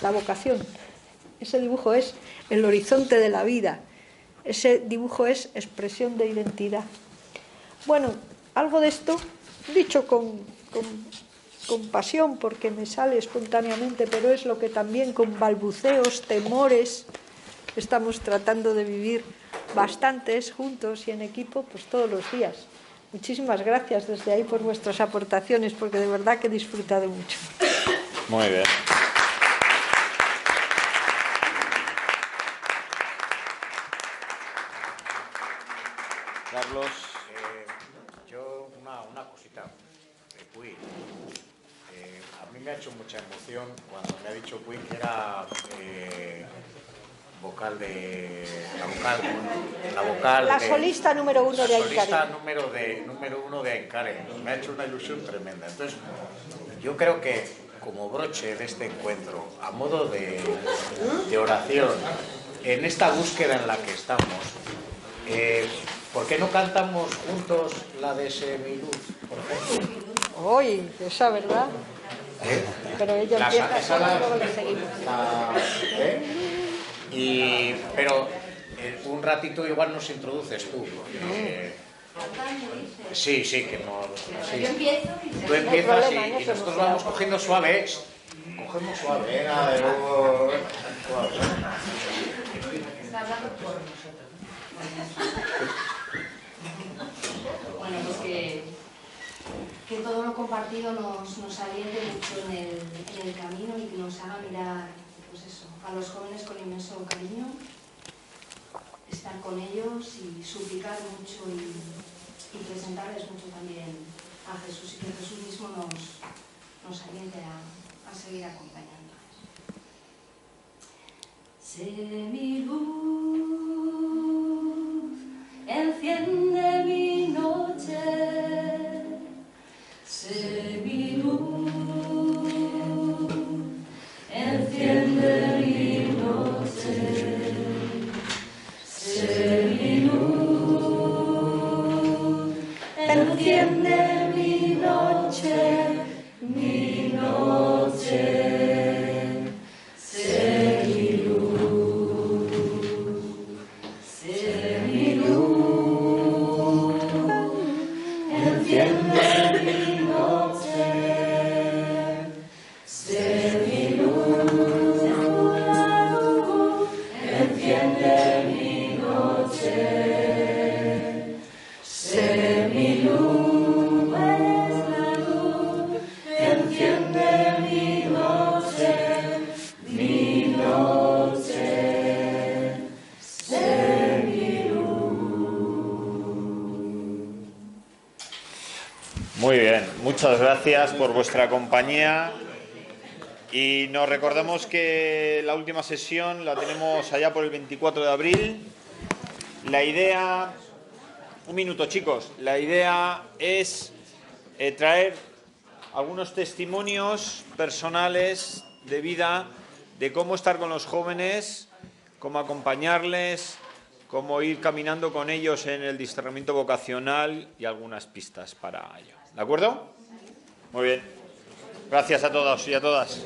Speaker 1: la vocación, ese dibujo es el horizonte de la vida, ese dibujo es expresión de identidad. Bueno, algo de esto dicho con pasión porque me sale espontáneamente, pero es lo que también con balbuceos, temores, estamos tratando de vivir bastantes juntos y en equipo, pues todos los días. Muchísimas gracias desde ahí por vuestras aportaciones, porque de verdad que he disfrutado mucho.
Speaker 2: Muy bien. Carlos.
Speaker 8: Yo una cosita. Puy. A mí me ha hecho mucha emoción cuando me ha dicho Puy que era vocal de
Speaker 1: la solista número 1 de Aincaret.
Speaker 8: La solista número 1 de Aincaret. Me ha hecho una ilusión tremenda. Entonces, yo creo que como broche de este encuentro, a modo de oración, en esta búsqueda en la que estamos, ¿por qué no cantamos juntos la de Semiluz, por ejemplo?
Speaker 1: Hoy, esa verdad. Pero ella empieza sola y luego le seguimos.
Speaker 8: Pero un ratito igual nos introduces tú. Sí, que no. Sí.
Speaker 4: Yo empiezo.
Speaker 8: Tú empiezas y nosotros vamos cogiendo suave. Cogemos suave. Suave.
Speaker 16: Está hablando por nosotros. Bueno, pues que todo lo compartido nos aliente mucho en el camino y que nos haga mirar, pues eso, a los jóvenes con inmenso cariño, estar con ellos y suplicar mucho y presentarles mucho también a Jesús y que Jesús mismo nos aliente a seguir acompañando. Sé mi luz, enciende mi noche. Sé mi luz, enciende mi noche. Sé mi luz, enciende mi noche, mi noche. Sé mi luz.
Speaker 2: Muchas gracias por vuestra compañía. Y nos recordamos que la última sesión la tenemos allá por el 24 de abril. La idea... Un minuto, chicos. La idea es traer algunos testimonios personales de vida de cómo estar con los jóvenes, cómo acompañarles, cómo ir caminando con ellos en el discernimiento vocacional y algunas pistas para ello. ¿De acuerdo? Muy bien. Gracias a todos y a todas.